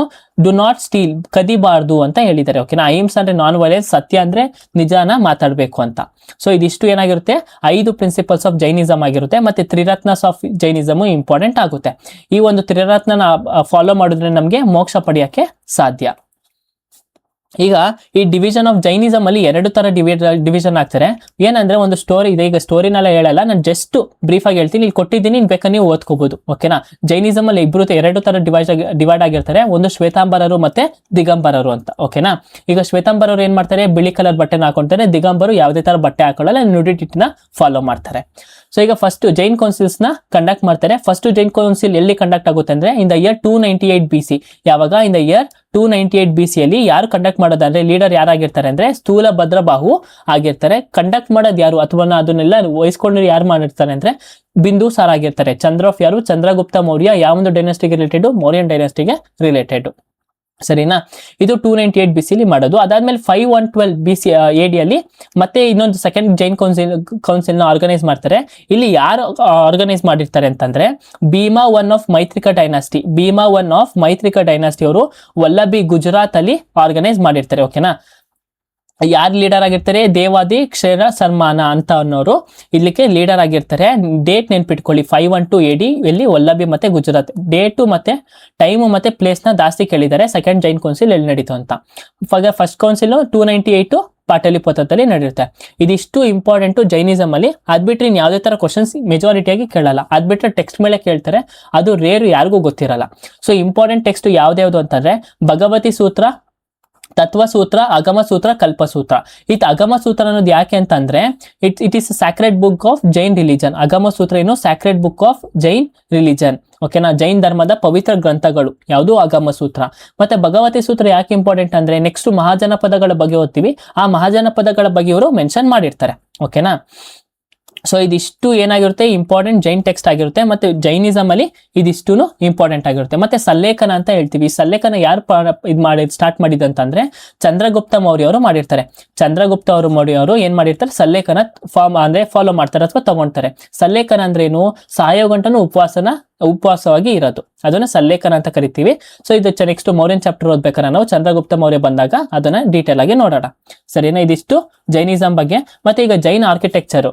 ಡು ನಾಟ್ ಸ್ಟೀಲ್, ಕದಿಬಾರ್ದು ಅಂತ ಹೇಳಿದ್ದಾರೆ. ಓಕೆನಾ. ಅಹಿಂಸಾ ಅಂದ್ರೆ ನಾನ್ ವೈಲೆನ್ಸ್, ಸತ್ಯ ಅಂದ್ರೆ ನಿಜಾನ ಮಾತಾಡ್ಬೇಕು ಅಂತ. ಸೊ ಇದಿಷ್ಟು ಏನಾಗಿರುತ್ತೆ? 5 ಪ್ರಿನ್ಸಿಪಲ್ಸ್ ಆಫ್ ಜೈನಿಸಂ ಆಗಿರುತ್ತೆ. ಮತ್ತೆ ತ್ರಿರತ್ನಸ್ ಆಫ್ ಜೈನಿಸಮ್ ಇಂಪಾರ್ಟೆಂಟ್ ಆಗುತ್ತೆ. ಈ ಒಂದು ತ್ರಿರತ್ನ ಫಾಲೋ ಮಾಡಿದ್ರೆ ನಮ್ಗೆ ಮೋಕ್ಷ ಪಡೆಯಕ್ಕೆ ಸಾಧ್ಯ. ಈಗ ಈ ಡಿವಿಷನ್ ಆಫ್ ಜೈನಿಸಂ ಅಲ್ಲಿ 2 ತರ ಡಿವಿಷನ್ ಆಗ್ತಾರೆ. ಏನಂದ್ರೆ ಒಂದು ಸ್ಟೋರಿ ಇದೆ. ಈಗ ಸ್ಟೋರಿನೆಲ್ಲ ಹೇಳಲ್ಲ, ನಾನು ಜಸ್ಟ್ ಬ್ರೀಫ್ ಆಗಿ ಹೇಳ್ತೀನಿ. ಇಲ್ಲಿ ಕೊಟ್ಟಿದ್ದೀನಿ, ಬೇಕಾದ್ರೆ ನೀವು ಓದ್ಕೋಬಹುದು. ಓಕೆನಾ. ಜೈನಿಸಂ ಅಲ್ಲಿ 2 ತರ ಡಿವೈಡ್ ಆಗಿರ್ತಾರೆ. ಒಂದು ಶ್ವೇತಾಂಬರರು ಮತ್ತೆ ದಿಗಂಬರರು ಅಂತ. ಓಕೆನಾ. ಈಗ ಶ್ವೇತಾಂಬರರು ಏನ್ ಮಾಡ್ತಾರೆ? ಬಿಳಿ ಕಲರ್ ಬಟ್ಟೆನ ಹಾಕೊಂತಾರೆ. ದಿಗಂಬರು ಯಾವುದೇ ತರ ಬಟ್ಟೆ ಹಾಕೊಳ್ಳಲ್ಲ, ನ್ಯೂಡಿಟಿನ ಫಾಲೋ ಮಾಡ್ತಾರೆ. ಸೊ ಈಗ ಫಸ್ಟ್ ಜೈನ್ ಕೌನ್ಸಿಲ್ಸ್ ನ ಕಂಡಕ್ಟ್ ಮಾಡ್ತಾರೆ. ಫಸ್ಟ್ ಜೈನ್ ಕೌನ್ಸಿಲ್ ಎಲ್ಲಿ ಕಂಡಕ್ಟ್ ಆಗುತ್ತೆ ಅಂದ್ರೆ ಇನ್ ದ ಇಯರ್ 298 BC. ಯಾವಾಗ? ಇನ್ ದ ಇಯರ್ 298 BC ಅಲ್ಲಿ ಯಾರು ಕಂಡಕ್ಟ್ ಮಾಡೋದಂದ್ರೆ ಲೀಡರ್ ಯಾರಾಗಿರ್ತಾರೆ ಅಂದ್ರೆ ಸ್ಥೂಲ ಭದ್ರಬಾಹು ಆಗಿರ್ತಾರೆ. ಕಂಡಕ್ಟ್ ಮಾಡೋದು ಯಾರು ಅಥವಾ ಅದನ್ನೆಲ್ಲ ವಹಿಸ್ಕೊಂಡು ಯಾರು ಮಾಡಿರ್ತಾರೆ ಅಂದ್ರೆ ಬಿಂದುಸಾರ ಆಗಿರ್ತಾರೆ. ಚಂದ್ರಫ್ ಯಾರು? ಚಂದ್ರಗುಪ್ತ ಮೌರ್ಯ. ಯಾವ ಒಂದು ಡೈನಾಸ್ಟಿಗೆ ರಿಲೇಟೆಡ್? ಮೌರ್ಯನ್ ಡೈನಾಸ್ಟಿಗೆ ರಿಲೇಟೆಡ್. ಸರಿನಾ. ಇದು 298 BC ಅಲ್ಲಿ ಮಾಡೋದು. ಅದಾದ್ಮೇಲೆ 512 BC AD ಅಲ್ಲಿ ಮತ್ತೆ ಇನ್ನೊಂದು ಸೆಕೆಂಡ್ ಜೈನ್ ಕೌನ್ಸಿಲ್ ನ ಆರ್ಗನೈಸ್ ಮಾಡ್ತಾರೆ. ಇಲ್ಲಿ ಯಾರು ಆರ್ಗನೈಸ್ ಮಾಡಿರ್ತಾರೆ ಅಂತಂದ್ರೆ ಭೀಮಾ ಒನ್ ಆಫ್ ಮೈತ್ರಿಕ ಡೈನಾಸ್ಟಿ ಅವರು ವಲ್ಲಭಿ ಗುಜರಾತ್ ಅಲ್ಲಿ ಆರ್ಗನೈಸ್ ಮಾಡಿರ್ತಾರೆ. ಓಕೆನಾ. ಯಾರು ಲೀಡರ್ ಆಗಿರ್ತಾರೆ, ದೇವಾದಿ ಕ್ಷೇರ ಸನ್ಮಾನ ಅಂತ ಅನ್ನೋರು ಇಲ್ಲಿಗೆ ಲೀಡರ್ ಆಗಿರ್ತಾರೆ. ಡೇಟ್ ನೆನ್ಪಿಟ್ಕೊಳ್ಳಿ, 512 AD ಎಲ್ಲಿ ವಲ್ಲಭಿ ಮತ್ತೆ ಗುಜರಾತ್. ಡೇಟು ಮತ್ತೆ ಟೈಮು ಮತ್ತೆ ಪ್ಲೇಸ್ ನ ಜಾಸ್ತಿ ಕೇಳಿದ್ದಾರೆ. ಸೆಕೆಂಡ್ ಜೈನ್ ಕೌನ್ಸಿಲ್ ಎಲ್ಲಿ ನಡೀತು ಅಂತ. ಫಸ್ಟ್ ಕೌನ್ಸಿಲ್ 298 ಪಾಟಲಿಪುತ್ರದಲ್ಲಿ ನಡೆಯುತ್ತೆ. ಇದಿಷ್ಟು ಇಂಪಾರ್ಟೆಂಟ್ ಜೈನಿಸಮ್ ಅಲ್ಲಿ. ಅದ್ಬಿಟ್ರೆ ಇನ್ ಯಾವುದೇ ತರ ಕ್ವಶನ್ಸ್ ಮೆಜಾರಿಟಿಯಾಗಿ ಕೇಳಲ್ಲ. ಅದ್ಬಿಟ್ರೆ ಟೆಕ್ಸ್ಟ್ ಮೇಲೆ ಕೇಳ್ತಾರೆ, ಅದು ರೇರು, ಯಾರಿಗೂ ಗೊತ್ತಿರಲ್ಲ. ಸೊ ಇಂಪಾರ್ಟೆಂಟ್ ಟೆಕ್ಸ್ಟ್ ಯಾವ್ದ್ಯಾವ್ದು ಅಂತಂದ್ರೆ ಭಗವತಿ ಸೂತ್ರ, ತತ್ವ ಸೂತ್ರ, ಅಗಮ ಸೂತ್ರ, ಕಲ್ಪಸೂತ್ರ. ಅಗಮ ಸೂತ್ರ ಅನ್ನೋದು ಯಾಕೆ ಅಂತಂದ್ರೆ it is sacred book of Jain religion. ಅಗಮ ಸೂತ್ರ ಏನು sacred book of Jain religion. ಓಕೆನಾ, ಜೈನ್ ಧರ್ಮದ ಪವಿತ್ರ ಗ್ರಂಥಗಳು ಯಾವುದು ಅಗಮ ಸೂತ್ರ. ಮತ್ತೆ ಭಗವತಿ ಸೂತ್ರ ಯಾಕೆ ಇಂಪಾರ್ಟೆಂಟ್ ಅಂದ್ರೆ ನೆಕ್ಸ್ಟ್ ಮಹಾಜನಪದಗಳ ಬಗ್ಗೆ ಓದ್ತೀವಿ, ಆ ಮಹಾಜನಪದಗಳ ಬಗ್ಗೆ ಇವರು ಮೆನ್ಷನ್ ಮಾಡಿರ್ತಾರೆ. ಓಕೆನಾ, ಸೊ ಇದಿಷ್ಟು ಏನಾಗಿರುತ್ತೆ ಇಂಪಾರ್ಟೆಂಟ್ ಜೈನ್ ಟೆಕ್ಸ್ಟ್ ಆಗಿರುತ್ತೆ. ಮತ್ತೆ ಜೈನಿಸಮ್ ಅಲ್ಲಿ ಇದಿಷ್ಟು ಇಂಪಾರ್ಟೆಂಟ್ ಆಗಿರುತ್ತೆ. ಮತ್ತೆ ಸಲ್ಲೇಖನ ಅಂತ ಹೇಳ್ತೀವಿ. ಸಲ್ಲೇಖನ ಯಾರು ಸ್ಟಾರ್ಟ್ ಮಾಡಿದಂತಂದ್ರೆ ಚಂದ್ರಗುಪ್ತ ಮೌರ್ಯ ಅವರು ಮಾಡಿರ್ತಾರೆ. ಚಂದ್ರಗುಪ್ತ ಮೌರ್ಯ ಅವರು ಏನ್ ಮಾಡಿರ್ತಾರೆ, ಸಲ್ಲೇಖನ ಫಾಲೋ ಮಾಡ್ತಾರೆ ಅಥವಾ ತಗೊಂತಾರೆ. ಸಲ್ಲೇಖನ ಅಂದ್ರೆ ಏನು, ಸಾಯೋ ಗಂಟನು ಉಪವಾಸವಾಗಿ ಇರೋದು, ಅದನ್ನ ಸಲ್ಲೇಖನ ಅಂತ ಕರಿತೀವಿ. ಸೊ ಇದು ನೆಕ್ಸ್ಟ್ ಮೌರ್ಯನ್ ಚಾಪ್ಟರ್ ಓದ್ಬೇಕಾದ್ರೆ ನಾವು ಚಂದ್ರಗುಪ್ತ ಮೌರ್ಯ ಬಂದಾಗ ಅದನ್ನ ಡೀಟೇಲ್ ಆಗಿ ನೋಡೋಣ. ಸರಿನಾ, ಇದಿಷ್ಟು ಜೈನಿಸಂ ಬಗ್ಗೆ. ಮತ್ತೆ ಈಗ ಜೈನ್ ಆರ್ಕಿಟೆಕ್ಚರ್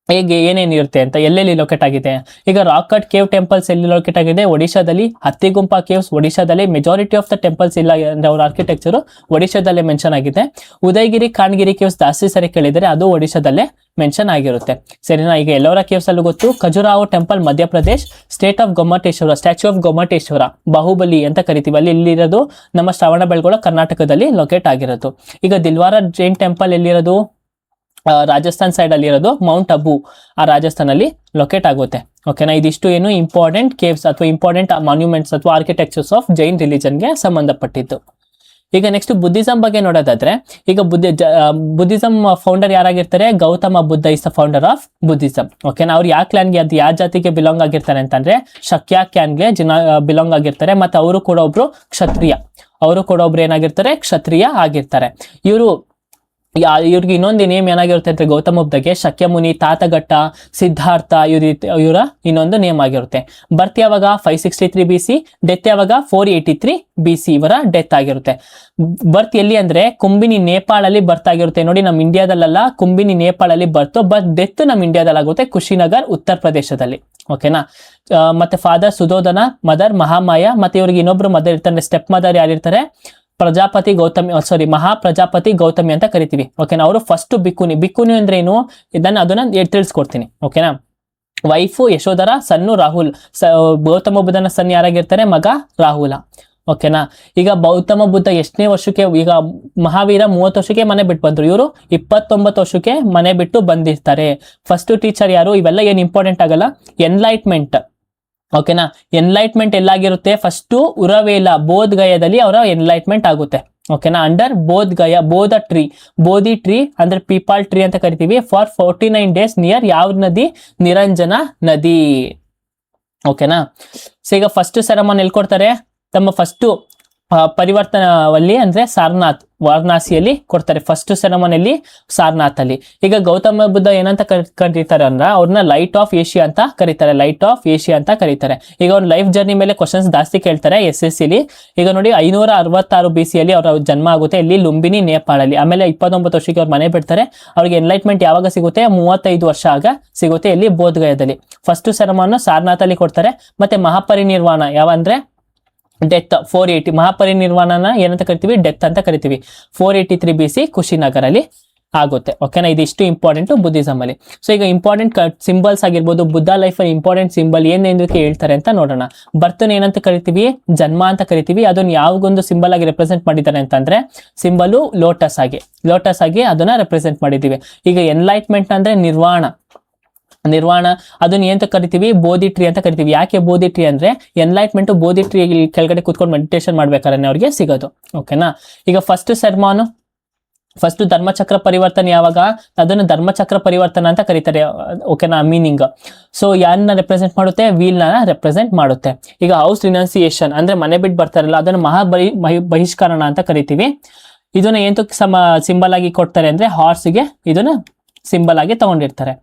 ಹೇಗೆ ಏನೇನಿರುತ್ತೆ ಅಂತ, ಎಲ್ಲೆಲ್ಲಿ ಲೊಕೇಟ್ ಆಗಿದೆ. ಈಗ ರಾಕ್ ಕಟ್ ಕೇವ್ ಟೆಂಪಲ್ಸ್ ಎಲ್ಲಿ ಲೊಕೇಟ್ ಆಗಿದೆ, ಒಡಿಶಾದಲ್ಲಿ. ಹತ್ತಿಗುಂಪಾ ಕೇವ್ಸ್ ಒಡಿಶಾದಲ್ಲಿ. ಮೆಜಾರಿಟಿ ಆಫ್ ದ ಟೆಂಪಲ್ಸ್ ಇಲ್ಲ ಅಂದ್ರೆ ಅವ್ರ ಆರ್ಕಿಟೆಕ್ಚರ್ ಒಡಿಶಾದಲ್ಲೇ ಮೆನ್ಷನ್ ಆಗಿದೆ. ಉದಯಗಿರಿ ಖಾನ್ಗಿರಿ ಕೇವ್ಸ್ ಜಾಸ್ತಿ ಸರಿ ಕೇಳಿದರೆ ಅದು ಒಡಿಶಾದಲ್ಲೇ ಮೆನ್ಷನ್ ಆಗಿರುತ್ತೆ. ಸರಿನಾ, ಈಗ ಎಲ್ಲೋರಾ ಕೇವ್ಸ್ ಅಲ್ಲೂ ಗೊತ್ತು. Khajuraho temple Madhya Pradesh. State of Gommateshwara, statue of Gommateshwara, Bahubali ಅಂತ ಕರಿತೀವಿ, ಅಲ್ಲಿ ಇಲ್ಲಿರೋದು ನಮ್ಮ ಶ್ರವಣ ಬೆಳಗೊಳ ಕರ್ನಾಟಕದಲ್ಲಿ ಲೊಕೇಟ್ ಆಗಿರೋದು. ಈಗ ದಿಲ್ವಾರ ಜೈನ್ ಟೆಂಪಲ್ ಎಲ್ಲಿರೋದು, ರಾಜಸ್ಥಾನ್ ಸೈಡ್ ಅಲ್ಲಿ ಇರೋದು. ಮೌಂಟ್ ಅಬು ಆ ರಾಜಸ್ಥಾನ್ ಅಲ್ಲಿ ಲೊಕೇಟ್ ಆಗುತ್ತೆ. ಓಕೆನಾ, ಇದಿಷ್ಟು ಏನು ಇಂಪಾರ್ಟೆಂಟ್ ಕೇವ್ಸ್ ಅಥವಾ ಇಂಪಾರ್ಟೆಂಟ್ ಮಾನ್ಯುಮೆಂಟ್ಸ್ ಅಥವಾ ಆರ್ಕಿಟೆಕ್ಚರ್ಸ್ ಆಫ್ ಜೈನ್ ರಿಲಿಜನ್ಗೆ ಸಂಬಂಧಪಟ್ಟಿದ್ದು. ಈಗ ನೆಕ್ಸ್ಟ್ ಬುದ್ಧಿಸಂ ಬಗ್ಗೆ ನೋಡೋದಾದ್ರೆ, ಈಗ ಬುದ್ಧಿಸಂ ಫೌಂಡರ್ ಯಾರಾಗಿರ್ತಾರೆ, Gautama Buddha is the founder of Buddhism. ಓಕೆನಾ, ಅವ್ರು ಯಾವ ಕ್ಲಾನ್ಗೆ ಅದು ಯಾವ ಜಾತಿಗೆ ಬಿಲಾಂಗ್ ಆಗಿರ್ತಾರೆ ಅಂತಂದ್ರೆ ಶಕ್ಯ ಕ್ಯಾನ್ಗೆ ಬಿಲಾಂಗ್ ಆಗಿರ್ತಾರೆ. ಮತ್ತೆ ಅವರು ಕೂಡ ಒಬ್ರು ಕ್ಷತ್ರಿಯ, ಏನಾಗಿರ್ತಾರೆ, ಕ್ಷತ್ರಿಯ ಆಗಿರ್ತಾರೆ. ಇವ್ರಿಗೆ ಇನ್ನೊಂದು ನೇಮ್ ಏನಾಗಿರುತ್ತೆ ಅಂದ್ರೆ ಗೌತಮ ಬುದ್ಧಗೆ ಶಕ್ಯಮುನಿ, ತಾತಘಟ್ಟ, ಸಿದ್ಧಾರ್ಥ ಇವರ ಇನ್ನೊಂದು ನೇಮ್ ಆಗಿರುತ್ತೆ. ಬರ್ತ್ ಯಾವಾಗ 563 BC, ಡೆತ್ ಯಾವಾಗ 483 BC ಇವರ ಡೆತ್ ಆಗಿರುತ್ತೆ. ಬರ್ತ್ ಎಲ್ಲಿ ಅಂದ್ರೆ ಕುಂಬಿನಿ ನೇಪಾಳಲ್ಲಿ ಬರ್ತ್ ಆಗಿರುತ್ತೆ. ನೋಡಿ, ನಮ್ಮ ಇಂಡಿಯಾದಲ್ಲ, ಕುಂಬಿನಿ ನೇಪಾಳಲ್ಲಿ ಬರ್ತು. ಬಟ್ ಡೆತ್ ನಮ್ಮ ಇಂಡಿಯಾದಲ್ಲಿ ಆಗುತ್ತೆ, ಕುಶಿನಗರ್ ಉತ್ತರ ಪ್ರದೇಶದಲ್ಲಿ. ಓಕೆನಾ, ಮತ್ತೆ ಫಾದರ್ ಸುಧೋಧನ, ಮದರ್ ಮಹಾಮಾಯ. ಮತ್ತೆ ಇವ್ರಿಗೆ ಇನ್ನೊಬ್ರು ಮದರ್ ಇರ್ತಾರೆ, ಸ್ಟೆಪ್ ಮದರ್ ಯಾರಿರ್ತಾರೆ, ಮಹಾ ಪ್ರಜಾಪತಿ ಗೌತಮಿ ಅಂತ ಕರಿತೀವಿ. ಓಕೆನಾ, ಅವರು ಫಸ್ಟ್ ಬಿಕ್ಕುನಿ ಅಂದ್ರೆ ಏನು ಅದನ್ನ ತಿಳಿಸ್ಕೊಡ್ತೀನಿ. ಓಕೆನಾ, ವೈಫು ಯಶೋಧರ, ಸನ್ನು ರಾಹುಲ್. ಗೌತಮ ಬುದ್ಧನ ಸನ್ ಯಾರಾಗಿರ್ತಾರೆ, ಮಗ ರಾಹುಲ. ಓಕೆನಾ, ಈಗ ಗೌತಮ ಬುದ್ಧ ಎಷ್ಟನೇ ವರ್ಷಕ್ಕೆ, ಈಗ ಮಹಾವೀರ 30 ವರ್ಷಕ್ಕೆ ಮನೆ ಬಿಟ್ಟು ಬಂದ್ರು, ಇವರು 29 ವರ್ಷಕ್ಕೆ ಮನೆ ಬಿಟ್ಟು ಬಂದಿರ್ತಾರೆ. ಫಸ್ಟ್ ಟೀಚರ್ ಯಾರು, ಇವೆಲ್ಲ ಏನ್ ಇಂಪಾರ್ಟೆಂಟ್ ಆಗಲ್ಲ. ಎನ್ಲೈಟ್ಮೆಂಟ್. ಓಕೆನಾ, ಎನ್ಲೈಟ್ಮೆಂಟ್ ಎಲ್ಲಾಗಿರುತ್ತೆ, ಫಸ್ಟ್ ಉರವೇಲ ಬೋಧ್ ಗಯಾದಲ್ಲಿ ಅವರ ಎನ್ಲೈಟ್ಮೆಂಟ್ ಆಗುತ್ತೆ. ಓಕೆನಾ, ಅಂಡರ್ ಬೋಧ್ ಗಯಾ, ಬೋಧಿ ಟ್ರೀ ಅಂದ್ರೆ ಪೀಪಾಲ್ ಟ್ರೀ ಅಂತ ಕರಿತೀವಿ. ಫಾರ್ 49 days ನಿಯರ್ ಯಾವ ನದಿ, ನಿರಂಜನ ನದಿ. ಓಕೆನಾ, ಸೊ ಈಗ ಫಸ್ಟ್ ಸೆರೆಮನಿ ಎಲ್ಲಿ ಕೊಡ್ತಾರೆ, ತಮ್ಮ ಫಸ್ಟ್ ಪರಿವರ್ತನವಲ್ಲಿ ಅಂದ್ರೆ ಸಾರನಾಥ್ ವಾರಣಾಸಿಯಲ್ಲಿ ಕೊಡ್ತಾರೆ. ಫಸ್ಟ್ ಸೆರೆಮನಿಯಲ್ಲಿ ಸಾರನಾಥ್ ಅಲ್ಲಿ. ಈಗ ಗೌತಮ ಬುದ್ಧ ಏನಂತ ಕರೀತಾರೆ ಅಂದ್ರೆ ಅವ್ರನ್ನ ಲೈಟ್ ಆಫ್ ಏಷ್ಯಾ ಅಂತ ಕರೀತಾರೆ. ಈಗ ಅವ್ರ ಲೈಫ್ ಜರ್ನಿ ಮೇಲೆ ಕ್ವಶನ್ಸ್ ಜಾಸ್ತಿ ಕೇಳ್ತಾರೆ SSCಲಿ. ಈಗ ನೋಡಿ 566 BC ಅಲ್ಲಿ ಅವರ ಜನ್ಮ ಆಗುತ್ತೆ, ಇಲ್ಲಿ ಲುಂಬಿನಿ ನೇಪಾಳಲ್ಲಿ. ಆಮೇಲೆ 29 ವರ್ಷಕ್ಕೆ ಅವ್ರು ಮನೆ ಬಿಡ್ತಾರೆ. ಅವ್ರಿಗೆ ಎನ್ಲೈಟ್ಮೆಂಟ್ ಯಾವಾಗ ಸಿಗುತ್ತೆ, 35 ವರ್ಷ ಆಗ ಸಿಗುತ್ತೆ, ಇಲ್ಲಿ ಬೋಧ್ ಗಯಾದಲ್ಲಿ. ಫಸ್ಟ್ ಸೆರೆಮನಿ ಸಾರನಾಥ್ ಅಲ್ಲಿ ಕೊಡ್ತಾರೆ. ಮತ್ತೆ ಮಹಾಪರಿನಿರ್ವಾಣ ಯಾವಂದ್ರೆ ಡೆತ್ 480, ಮಹಾಪರಿನಿರ್ವಾಣನ ಏನಂತ ಕರಿತೀವಿ, ಡೆತ್ ಅಂತ ಕರಿತೀವಿ. 483 BC ಕುಶಿನಗರ್ ಅಲ್ಲಿ ಆಗುತ್ತೆ. ಓಕೆನಾ, ಇದಿಷ್ಟು ಇಂಪಾರ್ಟೆಂಟ್ ಬುದ್ಧಿಸಮ್ ಅಲ್ಲಿ. ಸೊ ಈಗ ಇಂಪಾರ್ಟೆಂಟ್ ಸಿಂಬಲ್ಸ್ ಆಗಿರ್ಬೋದು, ಬುದ್ಧ ಲೈಫ್ ಅಲ್ಲಿ ಇಂಪಾರ್ಟೆಂಟ್ ಸಿಂಬಲ್ ಏನೇನಕ್ಕೆ ಹೇಳ್ತಾರೆ ಅಂತ ನೋಡೋಣ. ಬರ್ತನ್ ಏನಂತ ಕರಿತೀವಿ, ಜನ್ಮ ಅಂತ ಕರಿತೀವಿ. ಅದನ್ನ ಯಾವಾಗೊಂದು ಸಿಂಬಲ್ ಆಗಿ ರೆಪ್ರೆಸೆಂಟ್ ಮಾಡಿದ್ದಾರೆ ಅಂತಂದ್ರೆ ಸಿಂಬಲು ಲೋಟಸ್ ಆಗಿ ಅದನ್ನ ರೆಪ್ರೆಸೆಂಟ್ ಮಾಡಿದೀವಿ. ಈಗ ಎನ್ಲೈಟ್ಮೆಂಟ್ ಅಂದ್ರೆ ನಿರ್ವಾಣ ಅದನ್ನ ಏನಂತ ಕರಿತೀವಿ, ಬೋಧಿ ಟ್ರೀ ಅಂತ ಕರಿತೀವಿ. ಯಾಕೆ ಬೋಧಿ ಟ್ರೀ ಅಂದ್ರೆ ಎನ್ಲೈಟ್ಮೆಂಟ್ ಬೋಧಿ ಟ್ರೀ ಕೆಳಗಡೆ ಕೂತ್ಕೊಂಡು ಮೆಡಿಟೇಷನ್ ಮಾಡ್ಬೇಕಾದ್ರೆ ಅವ್ರಿಗೆ ಸಿಗೋದು. ಓಕೆನಾ, ಈಗ ಫಸ್ಟ್ ಧರ್ಮಚಕ್ರ ಪರಿವರ್ತನೆ ಯಾವಾಗ, ಅದನ್ನು ಧರ್ಮಚಕ್ರ ಪರಿವರ್ತನ ಅಂತ ಕರೀತಾರೆ. ಓಕೆನಾ, ಮೀನಿಂಗ್. ಸೊ ಯಾರನ್ನ ರೆಪ್ರೆಸೆಂಟ್ ಮಾಡುತ್ತೆ, ವೀಲ್ ನ ರೆಪ್ರೆಸೆಂಟ್ ಮಾಡುತ್ತೆ. ಈಗ ಹೌಸ್ ರಿನೌನ್ಸಿಯೇಷನ್ ಅಂದ್ರೆ ಮನೆ ಬಿಟ್ಟು ಬರ್ತಾರಲ್ಲ, ಅದನ್ನು ಬಹಿಷ್ಕರಣ ಅಂತ ಕರಿತೀವಿ. ಇದನ್ನ ಏನಕ್ಕೆ ಸಿಂಬಲ್ ಆಗಿ ಕೊಡ್ತಾರೆ ಅಂದ್ರೆ ಹಾರ್ಸ್ಗೆ ಇದನ್ನ ಸಿಂಬಲ್ ಆಗಿ ತಗೊಂಡಿರ್ತಾರೆ.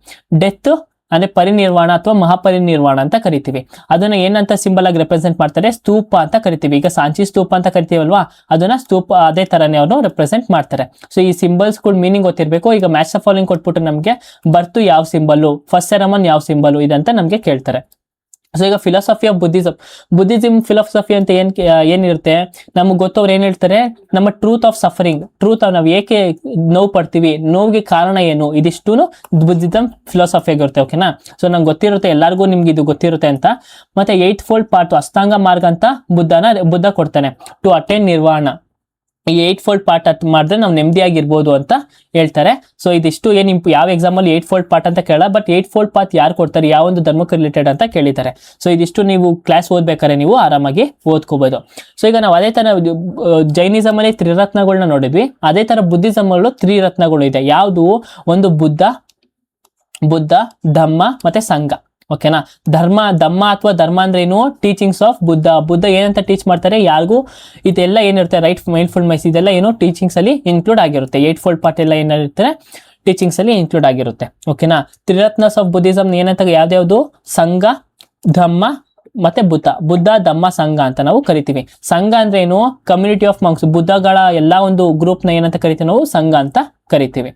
ಡೆತ್ ಅಂದ್ರೆ ಪರಿನಿರ್ವಾಣ ಅಥವಾ ಮಹಾಪರಿನಿರ್ವಾಣ ಅಂತ ಕರಿತೀವಿ. ಅದನ್ನ ಏನಂತ ಸಿಂಬಲ್ ಆಗಿ ರೆಪ್ರೆಸೆಂಟ್ ಮಾಡ್ತಾರೆ, ಸ್ತೂಪ ಅಂತ ಕರಿತೀವಿ. ಈಗ ಸಾಂಚಿ ಸ್ತೂಪ ಅಂತ ಕರಿತೀವಲ್ವಾ, ಅದನ್ನ ಸ್ತೂಪ ಅದೇ ತರನೇ ಅವರು ರೆಪ್ರೆಸೆಂಟ್ ಮಾಡ್ತಾರೆ. ಸೊ ಈ ಸಿಂಬಲ್ಸ್ ಕೂಡ ಮೀನಿಂಗ್ ಗೊತ್ತಿರಬೇಕು. ಈಗ ಮ್ಯಾಚ್ ದ ಫಾಲೋಯಿಂಗ್ ಕೊಟ್ಬಿಟ್ಟು ನಮಗೆ ಬರ್ತು ಯಾವ ಸಿಂಬಲ್, ಫಸ್ಟ್ ಸೆರಮನ್ ಯಾವ ಸಿಂಬಲ್ ಇದಂತ ನಮಗೆ ಕೇಳ್ತಾರೆ. ಸೊ ಈಗ ಫಿಲಾಸಫಿ ಆಫ್ ಬುದ್ಧಿಸಮ್ ಫಿಲಾಸಫಿ ಅಂತ ಏನಿರುತ್ತೆ, ನಮ್ಗೆ ಗೊತ್ತವ್ರು ಏನ್ ಹೇಳ್ತಾರೆ, ನಮ್ಮ ಟ್ರೂತ್ ಆಫ್ ಸಫರಿಂಗ್, ಟ್ರೂತ್ ನಾವು ಏಕೆ ನೋವು ಪಡ್ತೀವಿ, ನೋವಿಗೆ ಕಾರಣ ಏನು, ಇದಿಷ್ಟು ಬುದ್ಧಿಸಮ್ ಫಿಲಾಸಫಿ ಆಗಿರುತ್ತೆ. ಓಕೆನಾ. ಸೊ ನಂಗೆ ಗೊತ್ತಿರುತ್ತೆ, ಎಲ್ಲರಿಗೂ ನಿಮ್ಗೆ ಇದು ಗೊತ್ತಿರುತ್ತೆ ಅಂತ. ಮತ್ತೆ 8 ಫೋಲ್ಡ್ ಪಾರ್ಟ್ ಅಷ್ಟಾಂಗ ಮಾರ್ಗ ಅಂತ ಬುದ್ಧ ಕೊಡ್ತಾನೆ ಟು ಅಟೈನ್ ನಿರ್ವಾಣ. ಈ 8 ಫೋಲ್ಡ್ ಪಾರ್ಟ್ ಮಾಡಿದ್ರೆ ನಾವು ನೆಮ್ಮದಿಯಾಗಿರ್ಬೋದು ಅಂತ ಹೇಳ್ತಾರೆ. ಸೊ ಇದಿಷ್ಟು ಯಾವ ಎಕ್ಸಾಮ್ ಅಲ್ಲಿ 8 ಫೋಲ್ಡ್ ಪಾರ್ಟ್ ಅಂತ ಕೇಳಲ್ಲ, ಬಟ್ 8 ಫೋಲ್ಡ್ ಪಾತ್ ಯಾರು ಕೊಡ್ತಾರೆ, ಯಾವ ಒಂದು ಧರ್ಮಕ್ಕೆ ರಿಲೇಟೆಡ್ ಅಂತ ಕೇಳಿದ್ದಾರೆ. ಸೊ ಇದಿಷ್ಟು ನೀವು ಕ್ಲಾಸ್ ಓದ್ಬೇಕಾದ್ರೆ ನೀವು ಆರಾಮಾಗಿ ಓದ್ಕೋಬಹುದು. ಸೊ ಈಗ ನಾವು ಅದೇ ತರ ಜೈನಿಸಮ್ ಅಲ್ಲಿ ತ್ರಿರತ್ನಗಳನ್ನ ನೋಡಿದ್ವಿ, ಅದೇ ತರ ಬುದ್ಧಿಸಮ್ ಅಲ್ಲೂ ತ್ರಿರತ್ನಗಳು ಇದೆ. ಯಾವುದು, ಒಂದು ಬುದ್ಧ, ಧಮ್ಮ ಮತ್ತೆ ಸಂಘ. ಓಕೆನಾ. ಧಮ್ಮ ಅಥವಾ ಧರ್ಮ ಅಂದ್ರೆ ಏನು, ಟೀಚಿಂಗ್ಸ್ ಆಫ್ ಬುದ್ಧ ಏನಂತ ಟೀಚ್ ಮಾಡ್ತಾರೆ, ಯಾರಿಗೂ ಇದೆಲ್ಲ ಏನಿರುತ್ತೆ, ರೈಟ್ ಮೈಂಡ್ಫುಲ್ನೆಸ್ ಇದೆಲ್ಲ ಏನು ಟೀಚಿಂಗ್ಸ್ ಅಲ್ಲಿ ಇನ್ಕ್ಲೂಡ್ ಆಗಿರುತ್ತೆ. 8 ಫೋಲ್ಡ್ ಪಾರ್ಟ್ ಎಲ್ಲ ಏನಿರುತ್ತೆ ಟೀಚಿಂಗ್ಸ್ ಅಲ್ಲಿ ಇನ್ಕ್ಲೂಡ್ ಆಗಿರುತ್ತೆ. ಓಕೆನಾ. ತ್ರಿರತ್ನಸ್ ಆಫ್ ಬುದ್ಧಿಸಮ್ ಏನಂತ ಯಾವ್ದ್ಯಾವ್ದು, ಸಂಘ, ಧಮ್ಮ ಮತ್ತೆ ಬುದ್ಧ, ಧಮ್ಮ, ಸಂಘ ಅಂತ ನಾವು ಕರಿತೀವಿ. ಸಂಘ ಅಂದ್ರೆ ಏನು, ಕಮ್ಯುನಿಟಿ ಆಫ್ ಮಂಕ್ಸ್, ಬುದ್ಧಗಳ ಎಲ್ಲಾ ಒಂದು ಗ್ರೂಪ್ ನ ಏನಂತ ಕರಿತೀವಿ ನಾವು, ಸಂಘ ಅಂತ ಕರಿತೀವಿ.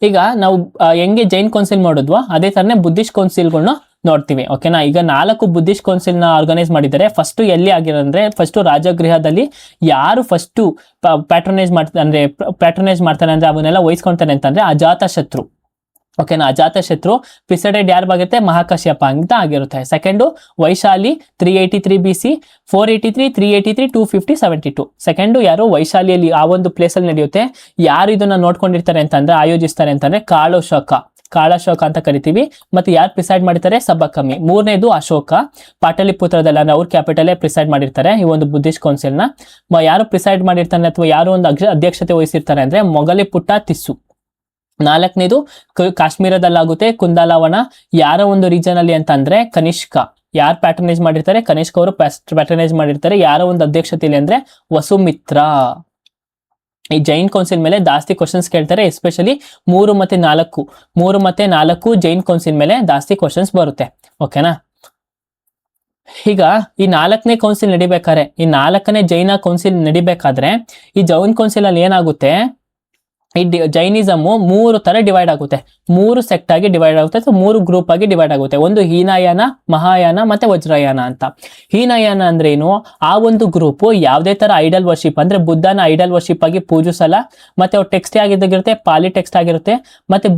ಈಗ ನಾವು ಹೆಂಗೆ ಜೈನ್ ಕೌನ್ಸಿಲ್ ಮಾಡಿದ್ವೋ ಅದೇ ತರನೇ ಬುದ್ಧಿಸ್ಟ್ ಕೌನ್ಸಿಲ್ಗಳನ್ನ ನೋಡ್ತೀವಿ. ಓಕೆನಾ. ಈಗ 4 ಬುದ್ಧಿಸ್ಟ್ ಕೌನ್ಸಿಲ್ ನ ಆರ್ಗನೈಸ್ ಮಾಡಿದ್ದಾರೆ. ಫಸ್ಟ್ ಎಲ್ಲಿ ಆಗಿರಂದ್ರೆ, ಫಸ್ಟ್ ರಾಜಗೃಹದಲ್ಲಿ ಯಾರು ಫಸ್ಟ್ ಪ್ಯಾಟ್ರನೈಸ್ ಮಾಡ್ತಾನೆ ಅಂದ್ರೆ ಅವನ್ನೆಲ್ಲ ವಹಿಸ್ಕೊಳ್ತಾನೆ ಅಂತಂದ್ರೆ ಅಜಾತಶತ್ರು. ಓಕೆನಾ. ಅಜಾತಶತ್ರು ಪ್ರಿಸೈಡೆಡ್ ಯಾರು ಆಗಿರುತ್ತೆ, ಮಹಾಕಾಶ್ಯಪ ಅಂತ ಆಗಿರುತ್ತೆ. Second Vaishali 383 BC, 483, 383, 250, 72. ಸೆಕೆಂಡು ಯಾರು, ವೈಶಾಲಿಯಲ್ಲಿ ಆ ಒಂದು ಪ್ಲೇಸ್ ಅಲ್ಲಿ ನಡೆಯುತ್ತೆ. ಯಾರು ಇದನ್ನ ನೋಡ್ಕೊಂಡಿರ್ತಾರೆ ಅಂತಂದ್ರೆ, ಆಯೋಜಿಸ್ತಾರೆ ಅಂತಂದ್ರೆ ಕಾಳಶೋಕ ಅಂತ ಕರಿತೀವಿ. ಮತ್ತೆ ಯಾರು ಪ್ರಿಸೈಡ್ ಮಾಡಿರ್ತಾರೆ, ಸಬಕಮಿ. ಮೂರನೇದು ಅಶೋಕ, ಪಾಟಲಿಪುತ್ರದಲ್ಲಿ ಅಂದ್ರೆ ಅವ್ರ ಕ್ಯಾಪಿಟಲ್ ಪ್ರಿಸೈಡ್ ಮಾಡಿರ್ತಾರೆ ಈ ಒಂದು ಬುದ್ಧಿಸ್ಟ್ ಕೌನ್ಸಿಲ್ ನ. ಯಾರು ಪ್ರಿಸೈಡ್ ಮಾಡಿರ್ತಾನೆ ಅಥವಾ ಯಾರು ಒಂದು ಅಧ್ಯಕ್ಷತೆ ವಹಿಸಿರ್ತಾರೆ ಅಂದ್ರೆ ಮೊಗಲಿಪುಟ್ಟ ತಿಸ್ಸು. 4ನೇದು ಕಾಶ್ಮೀರದಲ್ಲಾಗುತ್ತೆ, ಕುಂದಲಾವಣ. ಯಾರ ಒಂದು ರೀಜನ್ ಅಲ್ಲಿ ಅಂತ ಅಂದ್ರೆ ಕನಿಷ್ಕ. ಯಾರು ಪ್ಯಾಟರ್ನೈಸ್ ಮಾಡಿರ್ತಾರೆ, ಕನಿಷ್ಕ ಅವರು ಪ್ಯಾಟರ್ನೈಸ್ ಮಾಡಿರ್ತಾರೆ. ಯಾರ ಒಂದು ಅಧ್ಯಕ್ಷತೆಯಲ್ಲಿ ಅಂದ್ರೆ ವಸುಮಿತ್ರ. ಈ ಜೈನ್ ಕೌನ್ಸಿಲ್ ಮೇಲೆ ಜಾಸ್ತಿ ಕ್ವಶನ್ಸ್ ಕೇಳ್ತಾರೆ, ಎಸ್ಪೆಷಲಿ 3 ಮತ್ತೆ 4 ಜೈನ್ ಕೌನ್ಸಿಲ್ ಮೇಲೆ ಜಾಸ್ತಿ ಕ್ವಶನ್ಸ್ ಬರುತ್ತೆ. ಓಕೆನಾ. ಈಗ ಈ 4ನೇ ಕೌನ್ಸಿಲ್ ನಡಿಬೇಕಾದ್ರೆ, ಈ 4ನೇ ಜೈನ ಕೌನ್ಸಿಲ್ ನಡಿಬೇಕಾದ್ರೆ ಈ ಜೈನ್ ಕೌನ್ಸಿಲ್ ಅಲ್ಲಿ ಏನಾಗುತ್ತೆ, ಈ ಜೈನಿಸಮ್ 3 ತರ ಡಿವೈಡ್ ಆಗುತ್ತೆ, 3 ಸೆಕ್ಟ್ ಆಗಿ ಡಿವೈಡ್ ಆಗುತ್ತೆ, ಅಥವಾ 3 ಗ್ರೂಪ್ ಆಗಿ ಡಿವೈಡ್ ಆಗುತ್ತೆ. ಒಂದು ಹೀನಯಾನ, ಮಹಾಯಾನ ಮತ್ತೆ ವಜ್ರಯಾನ ಅಂತ. ಹೀನಯಾನ ಅಂದ್ರೆ ಏನು, ಆ ಒಂದು ಗ್ರೂಪ್ ಯಾವುದೇ ತರ ಐಡಲ್ ವರ್ಷಿಪ್ ಅಂದ್ರೆ ಬುದ್ಧನ ಐಡಲ್ ವರ್ಷಿಪ್ ಆಗಿ ಪೂಜಿಸಲ್ಲ. ಮತ್ತೆ ಅವ್ರು ಟೆಕ್ಸ್ಟ್ ಆಗಿರುತ್ತೆ, ಪಾಲಿ ಟೆಕ್ಸ್ಟ್ ಆಗಿರುತ್ತೆ. ಮತ್ತೆ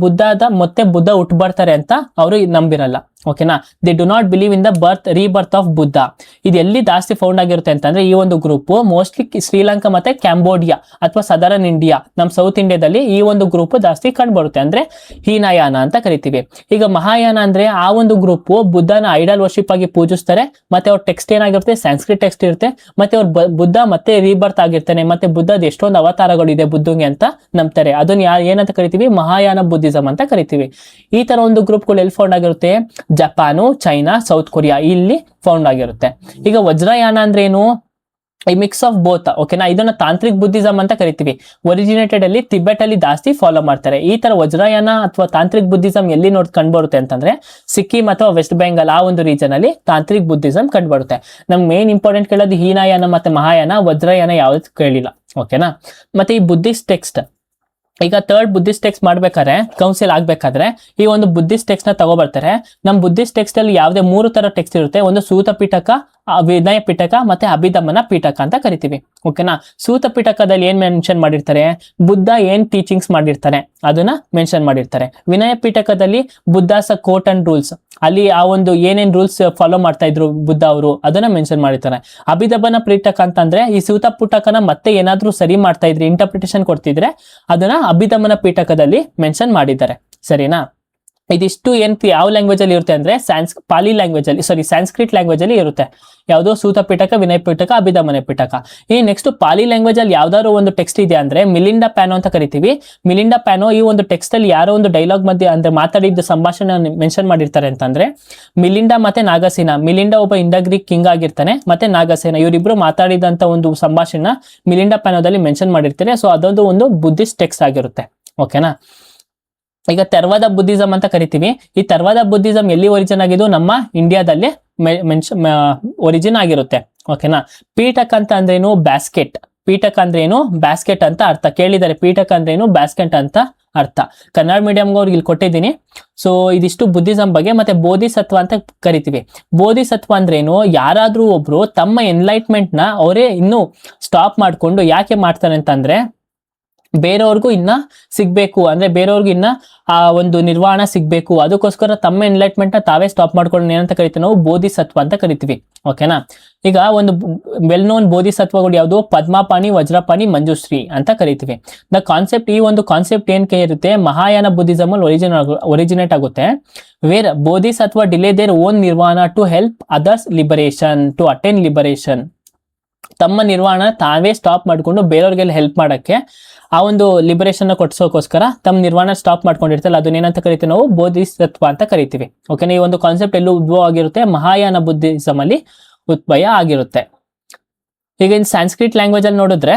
ಬುದ್ಧ ಹುಟ್ಟುಬರ್ತಾರೆ ಅಂತ ಅವರು ನಂಬಿರಲ್ಲ. ಓಕೆನಾ. They do not believe in the rebirth of Buddha. ಇದು ಎಲ್ಲಿ ಜಾಸ್ತಿ ಫೌಂಡ್ ಆಗಿರುತ್ತೆ ಅಂತಂದ್ರೆ, ಈ ಒಂದು ಗ್ರೂಪ್ ಮೋಸ್ಟ್ಲಿ ಶ್ರೀಲಂಕಾ ಮತ್ತೆ ಕ್ಯಾಂಬೋಡಿಯಾ ಅಥವಾ ಸದರನ್ ಇಂಡಿಯಾ, ನಮ್ಮ ಸೌತ್ ಇಂಡಿಯಾದಲ್ಲಿ ಈ ಒಂದು ಗ್ರೂಪ್ ಜಾಸ್ತಿ ಕಂಡು ಬರುತ್ತೆ, ಅಂದ್ರೆ ಹೀನಯಾನ ಅಂತ ಕರಿತೀವಿ. ಈಗ ಮಹಾಯಾನ ಅಂದ್ರೆ ಆ ಒಂದು ಗ್ರೂಪ್ ಬುದ್ಧನ ಐಡಲ್ ವರ್ಷಿಪ್ ಆಗಿ ಪೂಜಿಸ್ತಾರೆ. ಮತ್ತೆ ಅವ್ರ ಟೆಕ್ಸ್ಟ್ ಏನಾಗಿರುತ್ತೆ, ಸಂಸ್ಕೃತ್ ಟೆಕ್ಸ್ಟ್ ಇರುತ್ತೆ. ಮತ್ತೆ ಅವ್ರ ಬುದ್ಧ ಮತ್ತೆ ರೀಬರ್ತ್ ಆಗಿರ್ತಾನೆ, ಮತ್ತೆ ಬುದ್ಧದ ಎಷ್ಟೊಂದು ಅವತಾರಗಳು ಇದೆ ಬುದ್ಧಂಗೆ ಅಂತ ನಂಬ್ತಾರೆ. ಅದನ್ನ ಏನಂತ ಕರಿತೀವಿ, ಮಹಾಯಾನ ಬುದ್ಧಿಸಮ್ ಅಂತ ಕರಿತೀವಿ. ಈ ತರ ಒಂದು ಗ್ರೂಪ್ಗಳು ಎಲ್ಲಿ ಫೌಂಡ್ ಆಗಿರುತ್ತೆ, ಜಪಾನು, ಚೈನಾ, ಸೌತ್ ಕೊರಿಯಾ ಇಲ್ಲಿ ಫೌಂಡ್ ಆಗಿರುತ್ತೆ. ಈಗ ವಜ್ರಯಾನ ಅಂದ್ರೆ ಏನು, ಈ ಮಿಕ್ಸ್ ಆಫ್ ಬೋತ್. ಓಕೆನಾ. ಇದನ್ನ ತಾಂತ್ರಿಕ್ ಬುದ್ಧಿಸಮ್ ಅಂತ ಕರಿತೀವಿ. ಒರಿಜಿನೇಟೆಡ್ ಅಲ್ಲಿ ತಿಬೆಟ್ ಅಲ್ಲಿ ಜಾಸ್ತಿ ಫಾಲೋ ಮಾಡ್ತಾರೆ. ಈ ತರ ವಜ್ರಯಾನ ಅಥವಾ ತಾಂತ್ರಿಕ್ ಬುದ್ಧಿಸಮ್ ಎಲ್ಲಿ ಕಂಡುಬರುತ್ತೆ ಅಂತಂದ್ರೆ, ಸಿಕ್ಕಿಂ ಅಥವಾ ವೆಸ್ಟ್ ಬೆಂಗಾಲ್ ಆ ಒಂದು ರೀಜನ್ ಅಲ್ಲಿ ತಾಂತ್ರಿಕ್ ಬುದ್ಧಿಸಮ್ ಕಂಡುಬರುತ್ತೆ. ನಮ್ಗೆ ಮೇನ್ ಇಂಪಾರ್ಟೆಂಟ್ ಕೇಳೋದು ಹೀನಯಾನ ಮತ್ತೆ ಮಹಾಯಾನ, ವಜ್ರಯಾನ ಯಾವ್ದು ಕೇಳಿಲ್ಲ. ಓಕೆನಾ. ಮತ್ತೆ ಈ ಬುದ್ಧಿಸ್ಟ್ ಟೆಕ್ಸ್ಟ್, ಈಗ 3rd ಬುದ್ಧಿಸ್ಟ್ ಟೆಕ್ಸ್ಟ್ ಮಾಡ್ಬೇಕಾದ್ರೆ, ಕೌನ್ಸಿಲ್ ಆಗ್ಬೇಕಾದ್ರೆ ಈ ಒಂದು ಬುದ್ಧಿಸ್ಟ್ ಟೆಕ್ಸ್ಟ್ ನ ತಗೋಬರ್ತಾರೆ. ನಮ್ ಬುದ್ಧಿಸ್ಟ್ ಟೆಕ್ಸ್ಟ್ ಅಲ್ಲಿ ಯಾವ್ದೇ 3 ತರ ಟೆಕ್ಸ್ಟ್ ಇರುತ್ತೆ. ಒಂದು ಸೂತ ಪಿಟಕ, ವಿನಯ ಪಿಟಕ ಮತ್ತೆ ಅಭಿದಮನ ಪಿಟಕ ಅಂತ ಕರಿತೀವಿ. ಓಕೆನಾ. ಸೂತ ಪಿಟಕದಲ್ಲಿ ಏನ್ ಮೆನ್ಷನ್ ಮಾಡಿರ್ತಾರೆ, ಬುದ್ಧ ಏನ್ ಟೀಚಿಂಗ್ಸ್ ಮಾಡಿರ್ತಾರೆ ಅದನ್ನ ಮೆನ್ಷನ್ ಮಾಡಿರ್ತಾರೆ. ವಿನಯ ಪಿಟಕದಲ್ಲಿ ಬುದ್ಧಾಸ್ ಕೋಟ್ ಅಂಡ್ ರೂಲ್ಸ್, ಅಲ್ಲಿ ಆ ಒಂದು ಏನೇನ್ ರೂಲ್ಸ್ ಫಾಲೋ ಮಾಡ್ತಾ ಇದ್ರು ಬುದ್ಧ ಅವರು ಅದನ್ನ ಮೆನ್ಷನ್ ಮಾಡಿರ್ತಾರೆ. ಅಭಿದಮನ ಪಿಟಕ ಅಂತಂದ್ರೆ ಈ ಸೂತ ಪಿಟಕನ ಮತ್ತೆ ಏನಾದ್ರೂ ಸರಿ ಮಾಡ್ತಾ ಇದ್ರೆ, ಇಂಟರ್ಪ್ರಿಟೇಷನ್ ಕೊಡ್ತಿದ್ರೆ ಅದನ್ನ ಅಭಿದಮನ ಪಿಟಕದಲ್ಲಿ ಮೆನ್ಷನ್ ಮಾಡಿದ್ದಾರೆ. ಸರಿನಾ. ಇದಿಷ್ಟು ಯಾವ ಲ್ಯಾಂಗ್ವೇಜ್ ಅಲ್ಲಿ ಇರುತ್ತೆ ಅಂದ್ರೆ, ಪಾಲಿ ಲ್ಯಾಂಗ್ವೇಜ್ ಅಲ್ಲಿ, ಸಂಸ್ಕೃತ್ ಲ್ಯಾಂಗ್ವೇಜ್ ಅಲ್ಲಿ ಇರುತ್ತೆ. ಯಾವ್ದೋ ಸೂತ ಪಿಟಕ, ವಿನಯ ಪಿಟಕ, ಅಭಿದಮನ ಪಿಟಕ. ಈ ನೆಕ್ಸ್ಟ್ ಪಾಲಿ ಲ್ಯಾಂಗ್ವೇಜ್ ಅಲ್ಲಿ ಯಾವ್ದಾದ್ರು ಒಂದು ಟೆಕ್ಸ್ಟ್ ಇದೆ ಅಂದ್ರೆ ಮಿಲಿಂಡಾ ಪ್ಯಾನೋ ಅಂತ ಕರಿತೀವಿ. ಮಿಲಿಂಡಾ ಪ್ಯಾನೋ ಈ ಒಂದು ಟೆಕ್ಸ್ಟ್ ಅಲ್ಲಿ ಯಾರೋ ಒಂದು ಡೈಲಾಗ್ ಮಧ್ಯೆ ಅಂದ್ರೆ ಮಾತಾಡಿದ್ದು ಸಂಭಾಷಣೆ ಮೆನ್ಷನ್ ಮಾಡಿರ್ತಾರೆ ಅಂತಂದ್ರೆ, ಮಿಲಿಂಡಾ ಮತ್ತೆ ನಾಗಸೇನ. ಮಿಲಿಂಡಾ ಒಬ್ಬ ಇಂಡಗ್ರೀಕ್ ಕಿಂಗ್ ಆಗಿರ್ತಾನೆ, ಮತ್ತೆ ನಾಗಸೇನ ಇವರಿಬ್ರು ಮಾತಾಡಿದಂತ ಒಂದು ಸಂಭಾಷಣೆ ಮಿಲಿಂಡಾ ಪ್ಯಾನೋದಲ್ಲಿ ಮೆನ್ಷನ್ ಮಾಡಿರ್ತಾರೆ. ಸೊ ಅದೊಂದು ಬುದ್ಧಿಸ್ಟ್ ಟೆಕ್ಸ್ಟ್ ಆಗಿರುತ್ತೆ. ಓಕೆನಾ. ಈಗ ತೆರವಾದ ಬುದ್ಧಿಸಂ ಅಂತ ಕರಿತೀವಿ. ಈ ತೆರವಾದ ಬುದ್ಧಿಸಂ ಎಲ್ಲಿ ಒರಿಜಿನ್ ಆಗಿದ್ದು? ನಮ್ಮ ಇಂಡಿಯಾದಲ್ಲಿ ಒರಿಜಿನ್ ಆಗಿರುತ್ತೆ. ಓಕೆನಾ. ಪೀಠಕ ಅಂತ ಅಂದ್ರೇನು? ಬ್ಯಾಸ್ಕೆಟ್. ಪೀಠಕ ಅಂದ್ರೆ ಏನು? ಬ್ಯಾಸ್ಕೆಟ್ ಅಂತ ಅರ್ಥ. ಕೇಳಿದರೆ ಪೀಠಕ ಅಂದ್ರೆ ಏನು? ಬ್ಯಾಸ್ಕೆಟ್ ಅಂತ ಅರ್ಥ. ಕನ್ನಡ ಮೀಡಿಯಂಗೆ ಅವ್ರಿಗೆ ಇಲ್ಲಿ ಕೊಟ್ಟಿದ್ದೀನಿ. ಸೊ ಇದಿಷ್ಟು ಬುದ್ಧಿಸಂ ಬಗ್ಗೆ. ಮತ್ತೆ ಬೋಧಿಸತ್ವ ಅಂತ ಕರಿತೀವಿ. ಬೋಧಿಸತ್ವ ಅಂದ್ರೇನು? ಯಾರಾದ್ರೂ ಒಬ್ರು ತಮ್ಮ ಎನ್ಲೈಟ್ಮೆಂಟ್ ನ ಅವರೇ ಇನ್ನು ಸ್ಟಾಪ್ ಮಾಡ್ಕೊಂಡು ಯಾಕೆ ಮಾಡ್ತಾರೆ ಅಂತಂದ್ರೆ ಬೇರೆಯವ್ರಿಗೂ ಇನ್ನ ಸಿಗ್ಬೇಕು, ಅಂದ್ರೆ ಬೇರೆಯವ್ರಿಗೂ ಇನ್ನ ಆ ಒಂದು ನಿರ್ವಾಣ ಸಿಗ್ಬೇಕು, ಅದಕ್ಕೋಸ್ಕರ ತಮ್ಮ ಎನ್ಲೈಟ್ಮೆಂಟ್ ನ ತಾವೇ ಸ್ಟಾಪ್ ಮಾಡ್ಕೊಂಡು ಏನಂತ ಕರಿತೀವಿ ನಾವು? ಬೋಧಿಸತ್ವ ಅಂತ ಕರಿತೀವಿ. ಓಕೆನಾ. ಈಗ ಒಂದು ವೆಲ್ ನೋನ್ ಬೋಧಿಸತ್ವಗಳು ಯಾವುದು? ಪದ್ಮಪಾಣಿ, ವಜ್ರಪಾಣಿ, ಮಂಜುಶ್ರೀ ಅಂತ ಕರಿತೀವಿ. ದ ಕಾನ್ಸೆಪ್ಟ್, ಈ ಒಂದು ಕಾನ್ಸೆಪ್ಟ್ ಏನ್ಕೆ ಇರುತ್ತೆ? ಮಹಾಯಾನ ಬುದ್ಧಿಸಮ್ ಅಲ್ಲಿ ಒರಿಜಿನೇಟ್ ಆಗುತ್ತೆ. Where Bodhisattva delay their own nirvana to help others liberation, to attain liberation. ತಮ್ಮ ನಿರ್ವಾಣ ತಾವೇ ಸ್ಟಾಪ್ ಮಾಡ್ಕೊಂಡು ಬೇರೆಯವ್ರಿಗೆಲ್ಲ ಹೆಲ್ಪ್ ಮಾಡಕ್ಕೆ, ಆ ಒಂದು ಲಿಬರೇಷನ್ ಕೊಡ್ಸೋಕೋಸ್ಕರ ತಮ್ಮ ನಿರ್ವಾಣ ಸ್ಟಾಪ್ ಮಾಡ್ಕೊಂಡಿರ್ತಲ್ಲ, ಅದನ್ನೇನಂತ ಕರಿತೀವಿ ನಾವು? ಬೋಧಿಸತ್ವ ಅಂತ ಕರಿತೀವಿ. ಓಕೆನಾ. ಈ ಒಂದು ಕಾನ್ಸೆಪ್ಟ್ ಎಲ್ಲೂ ಉದ್ಭವ ಆಗಿರುತ್ತೆ? ಮಹಾಯಾನ ಬುದ್ಧಿಸಮ್ ಅಲ್ಲಿ ಉದ್ಭವ ಆಗಿರುತ್ತೆ. ಈಗ ಇನ್ ಸಂಸ್ಕೃತ್ ಲ್ಯಾಂಗ್ವೇಜ್ ಅಲ್ಲಿ ನೋಡಿದ್ರೆ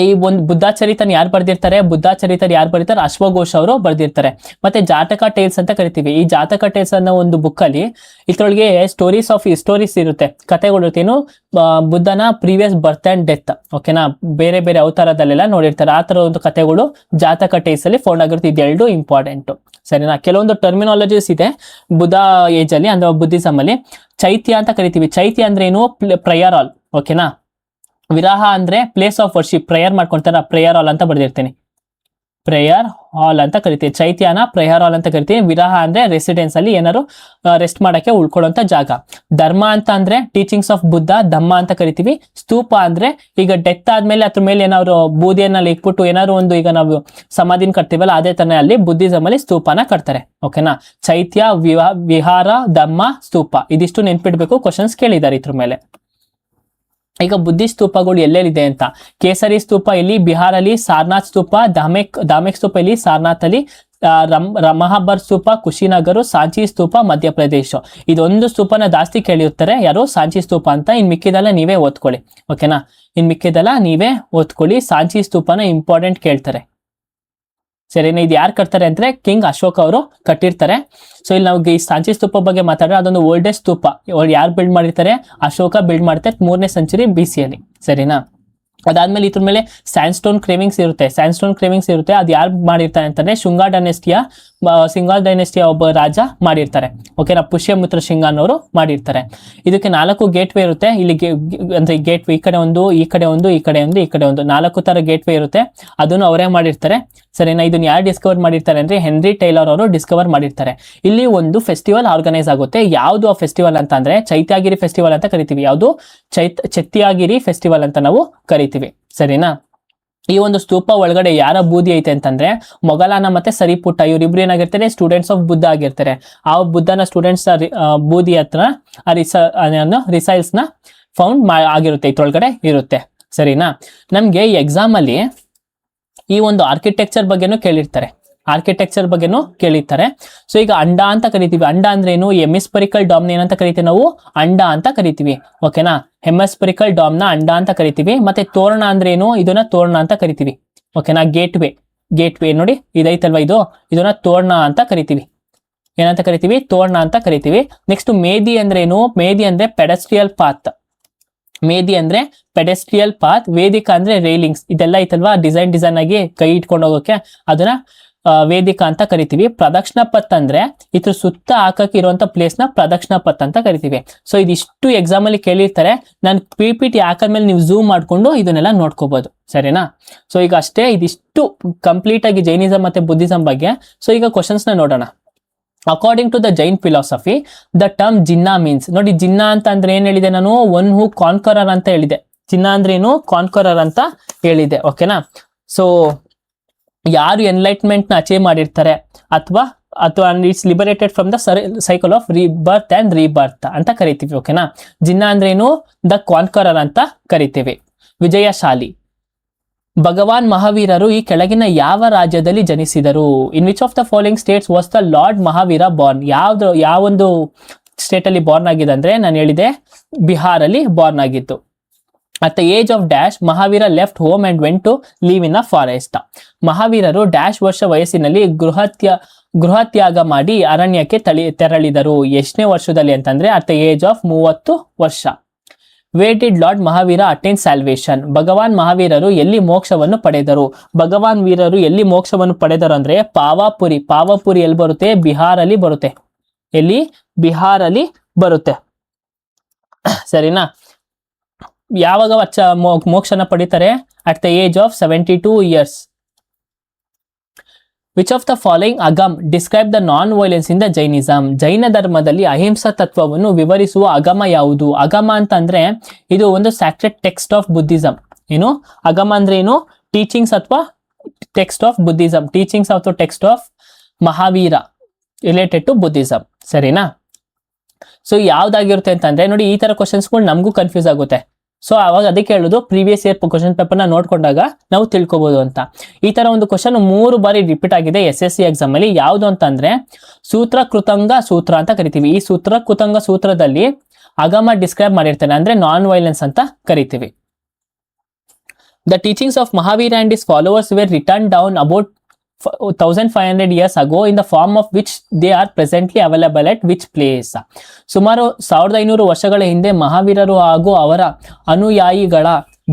ಈ ಒಂದು ಬುದ್ಧಾಚರಿತನ ಯಾರು ಬರ್ದಿರ್ತಾರೆ? ಬುದ್ಧಾಚರಿತರು ಯಾರು ಬರೀತಾರೆ? ಅಶ್ವಘೋಷ್ ಅವರು ಬರ್ದಿರ್ತಾರೆ. ಮತ್ತೆ ಜಾತಕ ಟೇಲ್ಸ್ ಅಂತ ಕರಿತೀವಿ. ಈ ಜಾತಕ ಟೇಲ್ಸ್ ಅನ್ನೋ ಒಂದು ಬುಕ್ ಅಲ್ಲಿ ಇದ್ರೊಳಗೆ ಸ್ಟೋರೀಸ್ ಇರುತ್ತೆ, ಕಥೆಗಳು ಇರುತ್ತೆ. ಏನು? ಬುದ್ಧನ ಪ್ರೀವಿಯಸ್ ಬರ್ತ್ ಅಂಡ್ ಡೆತ್. ಓಕೆನಾ. ಬೇರೆ ಬೇರೆ ಅವತಾರದಲ್ಲೆಲ್ಲ ನೋಡಿರ್ತಾರೆ. ಆ ತರ ಒಂದು ಕಥೆಗಳು ಜಾತಕ ಟೇಲ್ಸ್ ಅಲ್ಲಿ ಫೌಂಡ್ ಆಗಿರುತ್ತೆ. ಇದೆರಡು ಇಂಪಾರ್ಟೆಂಟ್. ಸರಿನಾ. ಕೆಲವೊಂದು ಟರ್ಮಿನಾಲಜೀಸ್ ಇದೆ ಬುದ್ಧ ಏಜ್ ಅಲ್ಲಿ, ಅಂದ್ರೆ ಬುದ್ಧಿಸಮ್ ಅಲ್ಲಿ. ಚೈತ್ಯ ಅಂತ ಕರಿತೀವಿ. ಚೈತ್ಯ ಅಂದ್ರೆ ಏನು? Prayer hall. ಓಕೆನಾ. ವಿರಾಹ ಅಂದ್ರೆ ಪ್ಲೇಸ್ ಆಫ್ ವರ್ಷಿಪ್, ಪ್ರೇಯರ್ ಮಾಡ್ಕೊಂತಾರ, ಪ್ರೇಯರ್ ಹಾಲ್ ಅಂತ ಬರ್ದಿರ್ತೀನಿ. ಪ್ರೇಯರ್ ಹಾಲ್ ಅಂತ ಕರಿತೀವಿ. ಚೈತ್ಯನ ಪ್ರೇಯರ್ ಹಾಲ್ ಅಂತ ಕರಿತೀವಿ. ವಿರಾಹ ಅಂದ್ರೆ ರೆಸಿಡೆನ್ಸ್ ಅಲ್ಲಿ ಏನಾದ್ರು ರೆಸ್ಟ್ ಮಾಡಕ್ಕೆ ಉಳ್ಕೊಳ್ಳೋಂತ ಜಾಗ. ಧರ್ಮ ಅಂತ ಅಂದ್ರೆ ಟೀಚಿಂಗ್ಸ್ ಆಫ್ ಬುದ್ಧ, ಧಮ್ಮ ಅಂತ ಕರಿತೀವಿ. ಸ್ತೂಪ ಅಂದ್ರೆ ಈಗ ಡೆತ್ ಆದ್ಮೇಲೆ ಅದ್ರ ಮೇಲೆ ಏನಾದ್ರು ಬೂದಿಯನ್ನ ಇಟ್ಬಿಟ್ಟು ಏನಾದ್ರು ಒಂದು, ಈಗ ನಾವು ಸಮಾಧಿನ ಕಟ್ತೀವಲ್ಲ ಅದೇ ತರ ಅಲ್ಲಿ ಬುದ್ಧಿಸಮ್ ಅಲ್ಲಿ ಸ್ತೂಪನ ಕಟ್ತಾರೆ. ಓಕೆನಾ. ಚೈತ್ಯ, ವಿಹಾರ, ಧಮ್ಮ, ಸ್ತೂಪ, ಇದಿಷ್ಟು ನೆನ್ಪಿಡ್ಬೇಕು. ಕ್ವಶನ್ಸ್ ಕೇಳಿದ್ದಾರೆ ಇದ್ರ ಮೇಲೆ. ಈಗ ಬುದ್ಧಿ ಸ್ತೂಪಗಳು ಎಲ್ಲೆಲ್ಲಿದೆ ಅಂತ. ಕೇಸರಿ ಸ್ತೂಪ ಇಲ್ಲಿ ಬಿಹಾರಲ್ಲಿ, ಸಾರನಾಥ್ ಸ್ತೂಪ, ಧಾಮೆಕ್ ಸ್ತೂಪ ಇಲ್ಲಿ ಸಾರನಾಥ್ ಅಲ್ಲಿ, ರಮಹಾಬರ್ ಸ್ತೂಪ ಕುಶಿನಗರ, ಸಾಂಚಿ ಸ್ತೂಪ ಮಧ್ಯಪ್ರದೇಶ. ಇದೊಂದು ಸ್ತೂಪನ ಜಾಸ್ತಿ ಕೇಳಿರ್ತಾರೆ, ಯಾರು? ಸಾಂಚಿ ಸ್ತೂಪ ಅಂತ. ಇನ್ ಮಿಕ್ಕಿದೆಲ್ಲ ನೀವೇ ಓದ್ಕೊಳ್ಳಿ. ಓಕೆನಾ. ಇನ್ ಮಿಕ್ಕಿದೆಲ್ಲ ನೀವೇ ಓದ್ಕೊಳ್ಳಿ. ಸಾಂಚಿ ಸ್ತೂಪನ ಇಂಪಾರ್ಟೆಂಟ್ ಕೇಳ್ತಾರೆ. ಸರಿನಾ. ಇದು ಯಾರು ಕಟ್ತಾರೆ ಅಂದ್ರೆ ಕಿಂಗ್ ಅಶೋಕ್ ಅವರು ಕಟ್ಟಿರ್ತಾರೆ. ಸೊ ಇಲ್ಲಿ ನಾವು ಈ ಸಾಂಚಿ ಸ್ತೂಪ ಬಗ್ಗೆ ಮಾತಾಡಿದ್ರೆ ಅದೊಂದು ಓಲ್ಡೆಸ್ಟ್ ಸ್ತೂಪ. ಯಾರು ಬಿಲ್ಡ್ ಮಾಡಿರ್ತಾರೆ? ಅಶೋಕ ಬಿಲ್ಡ್ ಮಾಡ್ತಾರೆ 3ನೇ ಸೆಂಚುರಿ BC ಅಲ್ಲಿ. ಸರಿನಾ. ಅದಾದ್ಮೇಲೆ ಇದ್ರ ಮೇಲೆ ಸ್ಯಾಂಡ್ಸ್ಟೋನ್ ಕ್ರೇವಿಂಗ್ಸ್ ಇರುತ್ತೆ. ಅದು ಯಾರು ಮಾಡಿರ್ತಾರೆ ಅಂತಂದ್ರೆ ಸಿಂಗಾಲ್ ಡೈನೆಸ್ಟಿಯ ಒಬ್ಬ ರಾಜ ಮಾಡಿರ್ತಾರೆ. ಓಕೆನಾ. ಪುಷ್ಯಮಿತ್ರ ಸಿಂಗ ಅನ್ನೋರು ಮಾಡಿರ್ತಾರೆ. ಇದಕ್ಕೆ 4 ಗೇಟ್ ವೇ ಇರುತ್ತೆ. ಇಲ್ಲಿ ಅಂದ್ರೆ ಗೇಟ್ ವೇ ಈ ಕಡೆ ಒಂದು, ಈ ಕಡೆ ಒಂದು, ಈ ಕಡೆ ಒಂದು, ಈ ಕಡೆ ಒಂದು, 4 ತರ ಗೇಟ್ ವೇ ಇರುತ್ತೆ. ಅದನ್ನು ಅವರೇ ಮಾಡಿರ್ತಾರೆ. ಸರಿನಾ. ಇದನ್ನ ಯಾರು ಡಿಸ್ಕವರ್ ಮಾಡಿರ್ತಾರೆ ಅಂದ್ರೆ ಹೆನ್ರಿ ಟೈಲರ್ ಅವರು ಡಿಸ್ಕವರ್ ಮಾಡಿರ್ತಾರೆ. ಇಲ್ಲಿ ಒಂದು ಫೆಸ್ಟಿವಲ್ ಆರ್ಗನೈಸ್ ಆಗುತ್ತೆ. ಯಾವುದು ಆ ಫೆಸ್ಟಿವಲ್ ಅಂತ ಅಂದ್ರೆ ಚೈತ್ಯಗಿರಿ ಫೆಸ್ಟಿವಲ್ ಅಂತ ಕರಿತೀವಿ. ಯಾವುದು? ಚೈತ್ಯಗಿರಿ ಫೆಸ್ಟಿವಲ್ ಅಂತ ನಾವು ಕರಿತೀವಿ. ಸರಿನಾ. ಈ ಒಂದು ಸ್ತೂಪ ಒಳಗಡೆ ಯಾರ ಬೂದಿ ಐತೆ ಅಂತಂದ್ರೆ ಮೊಘಲಾನ ಮತ್ತೆ ಸರಿಪುಟ್ಟ, ಇವರಿಬ್ರು ಏನಾಗಿರ್ತಾರೆ? ಸ್ಟೂಡೆಂಟ್ಸ್ ಆಫ್ ಬುದ್ಧ ಆಗಿರ್ತಾರೆ. ಆ ಬುದ್ಧನ ಸ್ಟೂಡೆಂಟ್ಸ್ ಬೂದಿ ಹತ್ರ ರಿಸೈಲ್ಸ್ ನ ಫೌಂಡ್ ಆಗಿರುತ್ತೆ, ಇದ್ರೊಳಗಡೆ ಇರುತ್ತೆ. ಸರಿನಾ. ನಮ್ಗೆ ಈ ಎಕ್ಸಾಮ್ ಅಲ್ಲಿ ಈ ಒಂದು ಆರ್ಕಿಟೆಕ್ಚರ್ ಬಗ್ಗೆನೂ ಕೇಳಿರ್ತಾರೆ. ಸೊ ಈಗ ಅಂಡ ಅಂತ ಕರಿತೀವಿ. ಅಂಡ ಅಂದ್ರೆ ಏನು? ಎಮಿಸ್ಪರಿಕಲ್ ಡಾಮ್ ಏನಂತ ಕರಿತೀವಿ ನಾವು? ಅಂಡ ಅಂತ ಕರಿತೀವಿ. ಓಕೆನಾ. ಹೆಮಿಸ್ಪರಿಕಲ್ ಡಾಮ್ ನ ಅಂಡ ಅಂತ ಕರಿತೀವಿ. ಮತ್ತೆ ತೋರಣ ಅಂದ್ರೆ ಏನು? ಇದನ್ನ ತೋರಣ ಅಂತ ಕರಿತೀವಿ. ಓಕೆನಾ. ಗೇಟ್ ವೇ ನೋಡಿ ಇದೈತಲ್ವಾ, ಇದನ್ನ ತೋರಣ ಅಂತ ಕರಿತೀವಿ. ಏನಂತ ಕರಿತೀವಿ? ತೋರಣ ಅಂತ ಕರಿತೀವಿ. ನೆಕ್ಸ್ಟ್ ಮೇದಿ ಅಂದ್ರೆ ಏನು? ಮೇದಿ ಅಂದ್ರೆ ಪೆಡೆಸ್ಟ್ರಿಯಲ್ ಪಾತ್. ವೇದಿಕ ಅಂದ್ರೆ ರೈಲಿಂಗ್ಸ್. ಇದೆಲ್ಲ ಐತಲ್ವಾ ಡಿಸೈನ್ ಆಗಿ ಕೈ ಇಟ್ಕೊಂಡು ಹೋಗೋಕೆ, ಅದನ್ನ ವೇದಿಕ ಅಂತ ಕರಿತೀವಿ. ಪ್ರದಕ್ಷಿಣ ಪಥ್ ಅಂದ್ರೆ ಇದ್ರ ಸುತ್ತ ಹಾಕಕ್ಕೆ ಇರುವಂತ ಪ್ಲೇಸ್ ನ ಪ್ರದಕ್ಷಿಣ ಪಥ್ ಅಂತ ಕರಿತೀವಿ. ಸೊ ಇದಿಷ್ಟು ಎಕ್ಸಾಮ್ ಅಲ್ಲಿ ಕೇಳಿರ್ತಾರೆ. ನಾನು PPT ಹಾಕದ್ಮೇಲೆ ನೀವು ಝೂಮ್ ಮಾಡ್ಕೊಂಡು ಇದನ್ನೆಲ್ಲ ನೋಡ್ಕೋಬಹುದು. ಸರಿನಾ. ಸೊ ಈಗ ಅಷ್ಟೇ, ಇದಿಷ್ಟು ಕಂಪ್ಲೀಟ್ ಆಗಿ ಜೈನಿಸಂ ಮತ್ತೆ ಬುದ್ಧಿಸಂ ಬಗ್ಗೆ. ಸೊ ಈಗ ಕ್ವಶನ್ಸ್ ನ ನೋಡೋಣ. According to the Jain philosophy the term Jina means. ನೋಡಿ, ಜಿನ್ನಾ ಅಂತ ಅಂದ್ರೆ ಏನ್ ಹೇಳಿದೆ ನಾನು? ಒನ್ ಹೂ ಕಾನ್ಕರರ್ ಅಂತ ಹೇಳಿದೆ. ಜಿನ್ನಾ ಅಂದ್ರೆ ಏನು? ಕಾನ್ಕರರ್ ಅಂತ ಹೇಳಿದೆ. ಓಕೆನಾ. ಸೊ ಯಾರು ಎನ್ಲೈಟ್ಮೆಂಟ್ ನ ಅಚೀವ್ ಮಾಡಿರ್ತಾರೆ ಅಥವಾ it's liberated from the cycle of rebirth and rebirth ಅಂತ ಕರಿತೀವಿ. ಓಕೆನಾ. ಜಿನ್ನಾ ಅಂದ್ರೆ ಏನು? ದ ಕಾನ್ಕರರ್ ಅಂತ ಕರಿತೀವಿ. ವಿಜಯಶಾಲಿ. ಭಗವಾನ್ ಮಹಾವೀರರು ಈ ಕೆಳಗಿನ ಯಾವ ರಾಜ್ಯದಲ್ಲಿ ಜನಿಸಿದರು? In which of the following states was the lord Mahavira born? ಯಾವೊಂದು ಸ್ಟೇಟ್ ಅಲ್ಲಿ ಬಾರ್ನ್ ಆಗಿದೆ ಅಂದ್ರೆ ನಾನು ಹೇಳಿದೆ ಬಿಹಾರಲ್ಲಿ ಬಾರ್ನ್ ಆಗಿತ್ತು. At the age of dash Mahavira left home and went to leave in a forest. ಮಹಾವೀರರು ಡ್ಯಾಶ್ ವರ್ಷ ವಯಸ್ಸಿನಲ್ಲಿ ಗೃಹತ್ಯಾಗ ಮಾಡಿ ಅರಣ್ಯಕ್ಕೆ ತೆರಳಿದರು. ಎಷ್ಟನೇ ವರ್ಷದಲ್ಲಿ ಅಂತಂದ್ರೆ ಅಟ್ ದ ಏಜ್ ಆಫ್ 30 ವರ್ಷ. Where did lord Mahavira attain salvation. Bhagwan ಮಹಾವೀರರು ಎಲ್ಲಿ ಮೋಕ್ಷವನ್ನು ಪಡೆದರು? ಭಗವಾನ್ ವೀರರು ಎಲ್ಲಿ ಮೋಕ್ಷವನ್ನು ಪಡೆದರು ಅಂದ್ರೆ ಪಾವಾಪುರಿ. ಪಾವಾಪುರಿ ಎಲ್ಲಿ ಬರುತ್ತೆ? ಬಿಹಾರಲ್ಲಿ ಬರುತ್ತೆ. ಎಲ್ಲಿ? ಬಿಹಾರಲ್ಲಿ ಬರುತ್ತೆ. ಸರಿನಾ? ಯಾವಾಗ ಮೋಕ್ಷನ ಪಡಿತಾರೆ? At the age of 72 years. Which of the following Agam describe the non violence in the Jainism. Jaina ಧರ್ಮದಲ್ಲಿ ಅಹಿಂಸಾ ತತ್ವವನ್ನು ವಿವರಿಸುವ ಅಗಮ ಯಾವುದು? ಅಗಮ ಅಂತಂದ್ರೆ ಇದು ಒಂದು ಸ್ಯಾಕ್ರೆಡ್ ಟೆಕ್ಸ್ಟ್ ಆಫ್ ಬುದ್ಧಿಸಮ್. ಏನು ಅಗಮ ಅಂದ್ರೆ ಏನು? ಟೀಚಿಂಗ್ಸ್ ಅಥವಾ text of Buddhism. Teachings of the text of Mahavira related to Buddhism. ಸರಿನಾ? ಸೊ ಯಾವ್ದಾಗಿರುತ್ತೆ ಅಂತಂದ್ರೆ ನೋಡಿ, ಈ ತರ ಕ್ವಶನ್ಸ್ಗಳು ನಮಗೂ ಕನ್ಫ್ಯೂಸ್ ಆಗುತ್ತೆ. ಸೊ ಅವಾಗ ಅದಕ್ಕೆ ಹೇಳುದು ಪ್ರೀವಿಯಸ್ ಇಯರ್ ಕ್ವಶನ್ ಪೇಪರ್ನ ನೋಡ್ಕೊಂಡಾಗ ನಾವು ತಿಳ್ಕೊಬಹುದು ಅಂತ. ಈ ತರ ಒಂದು ಕ್ವಶನ್ 3 ಬಾರಿ ರಿಪೀಟ್ ಆಗಿದೆ SSC ಎಕ್ಸಾಮ್ ಅಲ್ಲಿ. ಯಾವುದು ಅಂತಂದ್ರೆ ಸೂತ್ರ ಕೃತಂಗ ಸೂತ್ರ ಅಂತ ಕರಿತೀವಿ. ಈ ಸೂತ್ರ ಕೃತಂಗ ಸೂತ್ರದಲ್ಲಿ ಅಗಮ ಡಿಸ್ಕ್ರೈಬ್ ಮಾಡಿರ್ತಾನೆ, ಅಂದ್ರೆ ನಾನ್ ವೈಲೆನ್ಸ್ ಅಂತ ಕರಿತೀವಿ. The teachings of Mahavira and his followers were written down about 1500 years ago in the form of which they are presently available at which place. ಸುಮಾರು 1500 ವರ್ಷಗಳ ಹಿಂದೆ ಮಹಾವೀರರು ಹಾಗೂ ಅವರ ಅನುಯಾಯಿಗಳ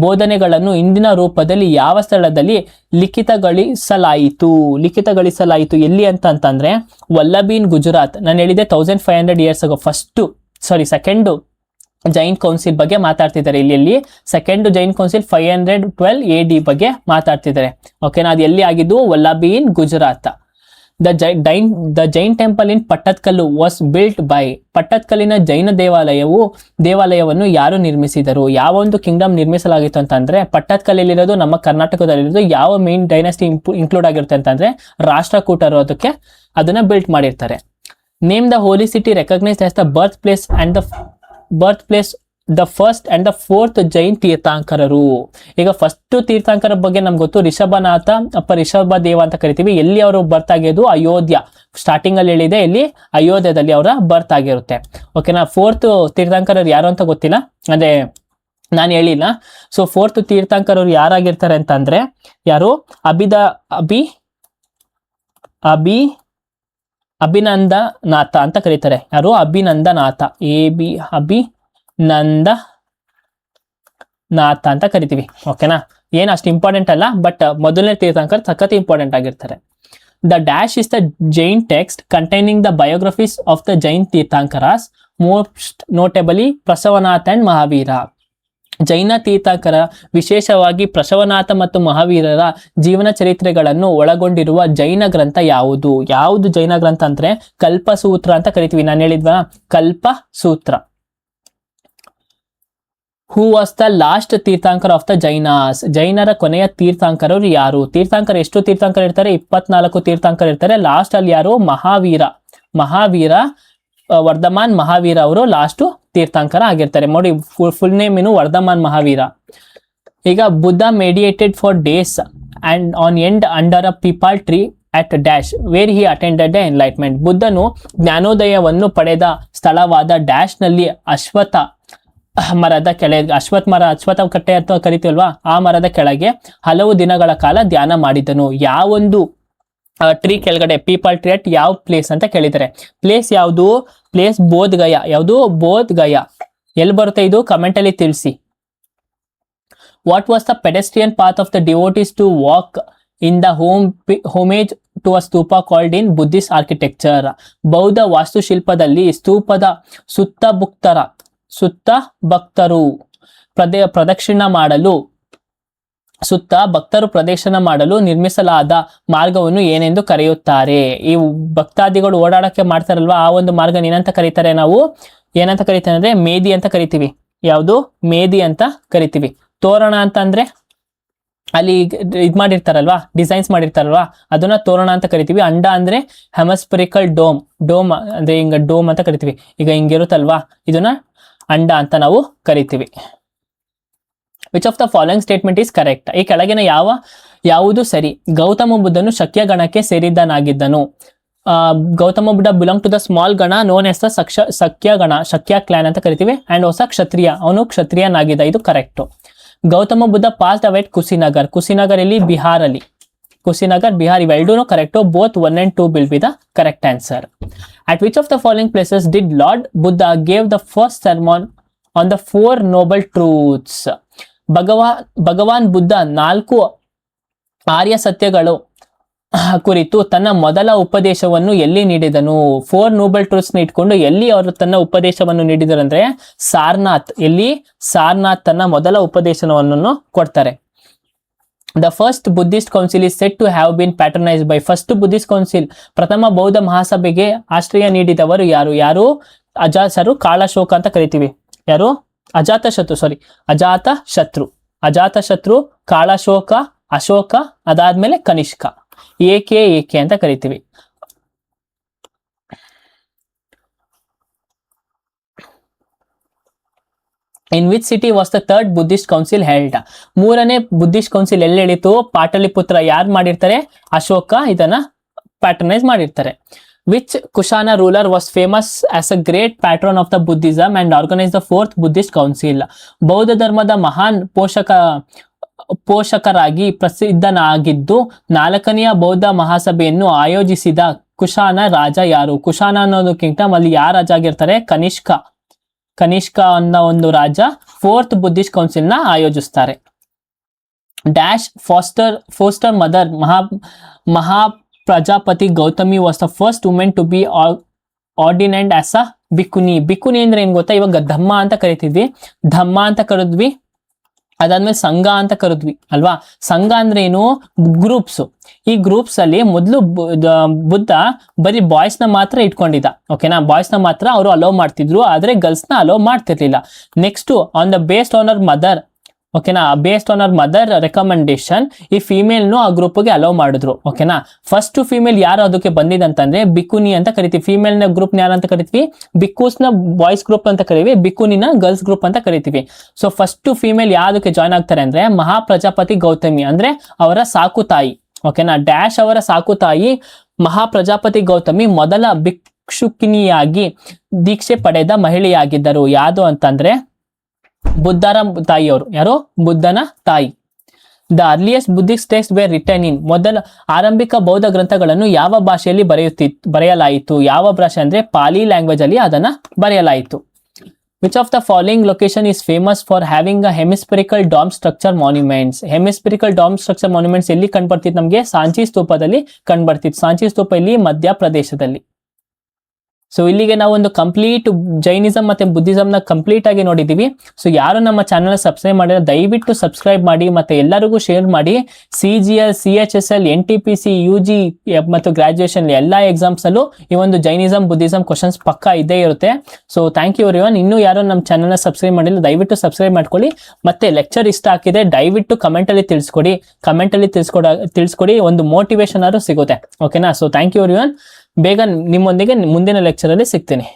ಬೋಧನೆಗಳನ್ನು ಇಂದಿನ ರೂಪದಲ್ಲಿ ಯಾವ ಸ್ಥಳದಲ್ಲಿ ಲಿಖಿತಗೊಳಿಸಲಾಯಿತು ಎಲ್ಲಿ ಅಂತಂದ್ರೆ ವಲ್ಲಭಿ ಇನ್ ಗುಜರಾತ್. ನಾನು ಹೇಳಿದೆ 1500 years ago. Second Jain council ಬಗ್ಗೆ ಮಾತಾಡ್ತಿದ್ದಾರೆ. ಇಲ್ಲಿ ಸೆಕೆಂಡ್ ಜೈನ್ ಕೌನ್ಸಿಲ್ 512 AD ಬಗ್ಗೆ ಮಾತಾಡ್ತಿದ್ದಾರೆ. ಓಕೆನಾ? ಅದು ಎಲ್ಲಿ ಆಗಿದ್ದು? Vallabhi in Gujarat. The Jain temple in Pattadakal was built by. ಪಟ್ಟದ್ಕಲ್ಲಿನ ಜೈನ ದೇವಾಲಯವನ್ನು ಯಾರು ನಿರ್ಮಿಸಿದರು? ಯಾವ ಒಂದು ಕಿಂಗ್ಡಮ್ ನಿರ್ಮಿಸಲಾಗಿತ್ತು ಅಂತಂದ್ರೆ ಪಟ್ಟದ್ಕಲ್ಲಿರೋದು ನಮ್ಮ ಕರ್ನಾಟಕದಲ್ಲಿರೋದು ಯಾವ ಮೇನ್ ಡೈನಾಸ್ಟಿ ಇನ್ಕ್ಲೂಡ್ ಆಗಿರುತ್ತೆ ಅಂತಂದ್ರೆ ರಾಷ್ಟ್ರಕೂಟರು ಅದನ್ನ ಬಿಲ್ಟ್ ಮಾಡಿರ್ತಾರೆ. Name the holy city recognised as the birth place the first and the fourth Jain ತೀರ್ಥಾಂಕರರು. ಈಗ ಫಸ್ಟ್ ತೀರ್ಥಾಂಕರ ಬಗ್ಗೆ ನಮ್ಗೆ ಗೊತ್ತು, ರಿಷಭನಾಥ ರಿಷಭ ದೇವ ಅಂತ ಕರಿತೀವಿ. ಎಲ್ಲಿ ಅವರು ಬರ್ತ್ ಆಗಿರೋದು? ಅಯೋಧ್ಯ. ಸ್ಟಾರ್ಟಿಂಗ್ ಅಲ್ಲಿ ಹೇಳಿದೆ, ಇಲ್ಲಿ ಅಯೋಧ್ಯದಲ್ಲಿ ಅವರ ಬರ್ತ್ ಆಗಿರುತ್ತೆ. ಓಕೆನಾ? ಫೋರ್ತ್ ತೀರ್ಥಾಂಕರರು ಯಾರು ಅಂತ ಗೊತ್ತಿಲ್ಲ, ಅಂದ್ರೆ ನಾನು ಹೇಳಿಲ್ಲ. ಸೊ ಫೋರ್ತ್ ತೀರ್ಥಾಂಕರರು ಯಾರಾಗಿರ್ತಾರೆ ಅಂತಂದ್ರೆ ಯಾರು? ಅಭಿನಂದನಾಥ ಅಂತ ಕರೀತಾರೆ. ಯಾರು? ಅಭಿನಂದನಾಥ. ಅಭಿನಂದನಾಥ ಅಂತ ಕರಿತೀವಿ. ಓಕೆನಾ? ಏನ್ ಅಷ್ಟು ಇಂಪಾರ್ಟೆಂಟ್ ಅಲ್ಲ, ಬಟ್ ಮೊದಲನೇ ತೀರ್ಥಂಕರ್ ಸಖತ್ ಇಂಪಾರ್ಟೆಂಟ್ ಆಗಿರ್ತಾರೆ. The dash is the Jain text containing the biographies of the Jain tirthankaras, most notably Parshvanatha and Mahavira. Jaina tirthankara ವಿಶೇಷವಾಗಿ ಪ್ರಸವನಾಥ ಮತ್ತು ಮಹಾವೀರರ ಜೀವನ ಚರಿತ್ರೆಗಳನ್ನು ಒಳಗೊಂಡಿರುವ ಜೈನ ಗ್ರಂಥ ಯಾವುದು? ಜೈನ ಗ್ರಂಥ ಅಂದ್ರೆ ಕಲ್ಪಸೂತ್ರ ಅಂತ ಕರಿತೀವಿ. ನಾನು ಹೇಳಿದ್ವಾ Kalpasutra. Who was the last tirthankar of the Jainas. ಜೈನರ ಕೊನೆಯ ತೀರ್ಥಾಂಕರರು ಯಾರು? ತೀರ್ಥಾಂಕರ ಎಷ್ಟು ತೀರ್ಥಾಂಕರ ಇರ್ತಾರೆ? 24 ತೀರ್ಥಾಂಕರ ಇರ್ತಾರೆ. ಲಾಸ್ಟ್ ಅಲ್ಲಿ ಯಾರು? ಮಹಾವೀರ ವರ್ಧಮಾನ್ ಮಹಾವೀರ ಅವರು ಲಾಸ್ಟ್ ತೀರ್ಥಾಂಕರ ಆಗಿರ್ತಾರೆ. ನೋಡಿ, ಫುಲ್ ನೇಮ್ ಏನು? ವರ್ಧಮಾನ್ ಮಹಾವೀರ. ಈಗ Buddha meditated for days and on end under a peepal tree at dash where he attended the enlightenment. ಬುದ್ಧನು ಜ್ಞಾನೋದಯವನ್ನು ಪಡೆದ ಸ್ಥಳವಾದ ಡ್ಯಾಶ್ ನಲ್ಲಿ ಅಶ್ವತ್ಥ ಮರದ ಕೆಳಗೆ, ಅಶ್ವತ್ಥ ಕಟ್ಟೆ ಅಂತ ಕರಿತೀವಲ್ವಾ, ಆ ಮರದ ಕೆಳಗೆ ಹಲವು ದಿನಗಳ ಕಾಲ ಧ್ಯಾನ ಮಾಡಿದನು. ಯಾವೊಂದು ಟ್ರೀ ಕೆಳಗಡೆ? ಪೀಪಲ್ ಟ್ರೀ ಅಟ್ ಯಾವ ಪ್ಲೇಸ್ ಅಂತ ಕೇಳಿದ್ದಾರೆ. ಪ್ಲೇಸ್ ಯಾವುದು? ಪ್ಲೇಸ್ ಬೋಧ್ ಗಯಾ. ಯಾವುದು? ಬೋಧ್ ಗಯಾ. ಎಲ್ಲಿ ಬರುತ್ತೆ ಇದು? ಕಮೆಂಟ್ ಅಲ್ಲಿ ತಿಳಿಸಿ. What was the pedestrian path of the devotees to walk in the homage to a stupa called in Buddhist architecture. ಬೌದ್ಧ ವಾಸ್ತುಶಿಲ್ಪದಲ್ಲಿ ಸ್ತೂಪದ ಸುತ್ತ ಭಕ್ತರು ಪ್ರದಕ್ಷಿಣ ಮಾಡಲು ನಿರ್ಮಿಸಲಾದ ಮಾರ್ಗವನ್ನು ಏನೆಂದು ಕರೆಯುತ್ತಾರೆ? ಈ ಭಕ್ತಾದಿಗಳು ಓಡಾಡಕ್ಕೆ ಮಾಡ್ತಾರಲ್ವಾ, ಆ ಒಂದು ಮಾರ್ಗ ಏನಂತ ಕರೀತಾರೆ? ನಾವು ಏನಂತ ಕರಿತೀವಿ ಅಂದ್ರೆ ಮೇದಿ ಅಂತ ಕರಿತೀವಿ. ಯಾವುದು? ಮೇದಿ ಅಂತ ಕರಿತೀವಿ. ತೋರಣ ಅಂತ ಅಂದ್ರೆ ಅಲ್ಲಿ ಮಾಡಿರ್ತಾರಲ್ವಾ, ಡಿಸೈನ್ಸ್ ಮಾಡಿರ್ತಾರಲ್ವಾ, ಅದನ್ನ ತೋರಣ ಅಂತ ಕರಿತೀವಿ. ಅಂಡ ಅಂದ್ರೆ ಹೆಮಸ್ಪೆರಿಕಲ್ ಡೋಮ್ ಅಂದ್ರೆ ಹಿಂಗ ಡೋಮ್ ಅಂತ ಕರಿತೀವಿ. ಈಗ ಹಿಂಗಿರುತ್ತಲ್ವಾ, ಇದನ್ನ ಅಂಡ ಅಂತ ನಾವು ಕರಿತೀವಿ. Which of the following statement is correct? ಈ ಕೆಳಗಿನ ಯಾವುದು ಸರಿ? ಗೌತಮ ಬುದ್ಧನು ಶಕ್ಯ ಗಣಕ್ಕೆ ಸೇರಿದ್ದನಾಗಿದ್ದನು. Gautama Buddha belong to the small gana known as the Shakya clan ಅಂತ ಕರಿತೀವಿ. ಅಂಡ್ ಹೊಸ ಕ್ಷತ್ರಿಯ, ಅವನು ಕ್ಷತ್ರಿಯನಾಗಿದ್ದ. ಇದು correct. Gautama Buddha passed away Kushinagar. Kushinagar ಇಲ್ಲಿ ಬಿಹಾರ್ ಅಲ್ಲಿ, ಕುಸಿನಗರ್ ಬಿಹಾರ್. ಇವೆರಡೂ correct. Both 1 and 2 will be the correct answer. At which of the following places did Lord Buddha gave the first sermon on the 4 noble truths? ಭಗವಾನ್ ಬುದ್ಧ 4 ಆರ್ಯ ಸತ್ಯಗಳು ಕುರಿತು ತನ್ನ ಮೊದಲ ಉಪದೇಶವನ್ನು ಎಲ್ಲಿ ನೀಡಿದನು? 4 ನೋಬಲ್ ಟ್ರೂತ್ಸ್ ನ ಇಟ್ಕೊಂಡು ಎಲ್ಲಿ ಅವರು ತನ್ನ ಉಪದೇಶವನ್ನು ನೀಡಿದರು ಅಂದ್ರೆ ಸಾರನಾಥ್. ಎಲ್ಲಿ? ಸಾರನಾಥ್ ತನ್ನ ಮೊದಲ ಉಪದೇಶವನ್ನು ಕೊಡ್ತಾರೆ. The first Buddhist council is said to have been patronized by. First Buddhist council, ಪ್ರಥಮ ಬೌದ್ಧ ಮಹಾಸಭೆಗೆ ಆಶ್ರಯ ನೀಡಿದವರು ಯಾರು? ಯಾರು? ಅಜಾತಶತ್ರು, ಕಾಳಶೋಕ ಅಂತ ಕರಿತೀವಿ. ಯಾರು? ಅಜಾತಶತ್ರು, ಕಾಳಶೋಕ, ಅಶೋಕ, ಅದಾದ್ಮೇಲೆ ಕನಿಷ್ಕ. ಏಕೆ ಅಂತ ಕರಿತೀವಿ. In which city was the third Buddhist council held? 3ನೇ ಬುದ್ಧಿಸ್ಟ್ ಕೌನ್ಸಿಲ್ ಎಲ್ಲಿ ಹೇಳಿತು? ಪಾಟಲಿಪುತ್ರ. ಯಾರು ಮಾಡಿರ್ತಾರೆ? ಅಶೋಕ ಇದನ್ನ ಪ್ಯಾಟ್ರನೈಸ್ ಮಾಡಿರ್ತಾರೆ. Which Kushana ruler was famous as a great patron of the Buddhism and organized the 4th Buddhist council? ಬೌದ್ಧ ಧರ್ಮದ ಮಹಾನ್ ಪೋಷಕರಾಗಿ ಪ್ರಸಿದ್ಧನಾಗಿದ್ದು 4ನೆಯ ಬೌದ್ಧ ಮಹಾಸಭೆಯನ್ನು ಆಯೋಜಿಸಿದ ಕುಶಾನ ರಾಜ ಯಾರು? ಕುಶಾನ ಅನ್ನೋದು ಕಿಂಗ್ಡಮ್ ಅಲ್ಲಿ ಯಾರು ರಾಜ ಆಗಿರ್ತಾರೆ? ಕನಿಷ್ಕ ಅನ್ನೋ ಒಂದು ರಾಜ 4th ಬುದ್ಧಿಸ್ಟ್ ಕೌನ್ಸಿಲ್ ನ ಆಯೋಜಿಸ್ತಾರೆ. Dash foster mother Maha Prajapati Gautami was the first women to be ordained as a bhikkhuni. Bhikkhuni ಅಂದ್ರೆ ಏನ್ ಗೊತ್ತಾ? ಇವಾಗ ಧಮ್ಮ ಅಂತ ಕರಿತಿದ್ವಿ, ಧಮ್ಮ ಅಂತ ಕರೆದ್ವಿ, ಅದಾದ್ಮೇಲೆ ಸಂಘ ಅಂತ ಕರೆದ್ವಿ ಅಲ್ವಾ? ಸಂಘ ಅಂದ್ರೆ ಏನು? ಗ್ರೂಪ್ಸ್. ಈ ಗ್ರೂಪ್ಸ್ ಅಲ್ಲಿ ಮೊದಲು ಬುದ್ಧ ಬರೀ ಬಾಯ್ಸ್ ನ ಮಾತ್ರ ಇಟ್ಕೊಂಡಿದ್ದ. ಓಕೆನಾ? ಬಾಯ್ಸ್ ನ ಮಾತ್ರ ಅವರು ಅಲೋ ಮಾಡ್ತಿದ್ರು, ಆದ್ರೆ ಗರ್ಲ್ಸ್ ನ ಅಲೋ ಮಾಡ್ತಿರ್ಲಿಲ್ಲ. Next on the based on ಅವರ್ ಮದರ್, ಓಕೆನಾ, ಬೇಸ್ಡ್ ಆನ್ ಅವರ್ ಮದರ್ ರೆಕಮೆಂಡೇಶನ್ ಈ ಫಿಮೇಲ್ ನು ಆ ಗ್ರೂಪ್ ಗೆ ಅಲೋ ಮಾಡಿದ್ರು. ಓಕೆನಾ? ಫಸ್ಟ್ ಫಿಮೇಲ್ ಯಾರು ಅದಕ್ಕೆ ಬಂದಿದಂತಂದ್ರೆ ಬಿಕ್ಕುನಿ ಅಂತ ಕರಿತೀವಿ. ಫಿಮೇಲ್ ನ ಗ್ರೂಪ್ ಯಾರು ಅಂತ ಕರಿತೀವಿ? ಬಿಕ್ಕೂಸ್ ನ ಬಾಯ್ಸ್ ಗ್ರೂಪ್ ಅಂತ ಕರಿತೀವಿ, ಬಿಕ್ಕುನಿನ ಗರ್ಲ್ಸ್ ಗ್ರೂಪ್ ಅಂತ ಕರಿತೀವಿ. ಸೊ ಫಸ್ಟ್ ಫಿಮೇಲ್ ಯಾವ್ದಕ್ಕೆ ಜಾಯ್ನ್ ಆಗ್ತಾರೆ ಅಂದ್ರೆ ಮಹಾಪ್ರಜಾಪತಿ ಗೌತಮಿ, ಅಂದ್ರೆ ಅವರ ಸಾಕು ತಾಯಿ. ಓಕೆನಾ? ಡ್ಯಾಶ್ ಅವರ ಸಾಕು ತಾಯಿ ಮಹಾಪ್ರಜಾಪತಿ ಗೌತಮಿ ಮೊದಲ ಭಿಕ್ಷುಕಿನಿಯಾಗಿ ದೀಕ್ಷೆ ಪಡೆದ ಮಹಿಳೆಯಾಗಿದ್ದರು. ಯಾವುದು ಅಂತಂದ್ರೆ ಬುದ್ಧರ ತಾಯಿಯವರು. ಯಾರು? ಬುದ್ಧನ ತಾಯಿ. The earliest Buddhist text were written in. ಮೊದಲ ಆರಂಭಿಕ ಬೌದ್ಧ ಗ್ರಂಥಗಳನ್ನು ಯಾವ ಭಾಷೆಯಲ್ಲಿ ಬರೆಯಲಾಯಿತು? ಯಾವ ಭಾಷೆ ಅಂದ್ರೆ ಪಾಲಿ ಲ್ಯಾಂಗ್ವೇಜ್ ಅಲ್ಲಿ ಅದನ್ನ ಬರೆಯಲಾಯಿತು. Which of the following location is famous for having a hemispherical dome structure monuments? Hemispherical dome structure monuments ಎಲ್ಲಿ ಕಂಡುಬರ್ತಿತ್ತು ನಮಗೆ? ಸಾಂಚಿ ಸ್ತೂಪದಲ್ಲಿ ಕಂಡುಬರ್ತಿತ್ತು. ಸಾಂಚಿ ಸ್ತೂಪ ಇಲ್ಲಿ ಮಧ್ಯಪ್ರದೇಶದಲ್ಲಿ. ಸೊ ಇಲ್ಲಿಗೆ ನಾವು ಒಂದು ಕಂಪ್ಲೀಟ್ ಜೈನಿಸಂ ಮತ್ತೆ ಬುದ್ಧಿಸಂ ನ ಕಂಪ್ಲೀಟ್ ಆಗಿ ನೋಡಿದೀವಿ. ಸೊ ಯಾರು ನಮ್ಮ ಚಾನಲ್ ಸಬ್ಸ್ಕ್ರೈಬ್ ಮಾಡಿದ್ರೆ ದಯವಿಟ್ಟು ಸಬ್ಸ್ಕ್ರೈಬ್ ಮಾಡಿ ಮತ್ತೆ ಎಲ್ಲರಿಗೂ ಶೇರ್ ಮಾಡಿ. CGL, CHSL, NTPC, UG ಮತ್ತು ಗ್ರಾಜುಯೇಷನ್ ಎಲ್ಲಾ ಎಕ್ಸಾಮ್ಸ್ ಅಲ್ಲೂ ಈ ಒಂದು ಜೈನಿಸಂ ಬುದ್ಧಿಸಂ ಕ್ವಶನ್ಸ್ ಪಕ್ಕಾ ಇದ್ದೇ ಇರುತ್ತೆ. So thank you everyone. ಇನ್ನೂ ಯಾರು ನಮ್ಮ ಚಾನಲ್ ಸಬ್ಸ್ಕ್ರೈಬ್ ಮಾಡಿಲ್ಲ ದಯವಿಟ್ಟು ಸಬ್ಸ್ಕ್ರೈಬ್ ಮಾಡ್ಕೊಳ್ಳಿ. ಮತ್ತೆ ಲೆಕ್ಚರ್ ಇಷ್ಟ ಹಾಕಿದ್ರೆ ದಯವಿಟ್ಟು ಕಮೆಂಟ್ ಅಲ್ಲಿ ತಿಳಿಸ್ಕೊಡಿ. ಒಂದು ಮೋಟಿವೇಶನ್ ಆದ್ರೂ ಸಿಗುತ್ತೆ. ಓಕೆನಾ? So thank you everyone. ಬೇಗ ನಿಮ್ಮೊಂದಿಗೆ ಮುಂದಿನ ಲೆಕ್ಚರ್ ಅಲ್ಲಿ ಸಿಗ್ತೀನಿ.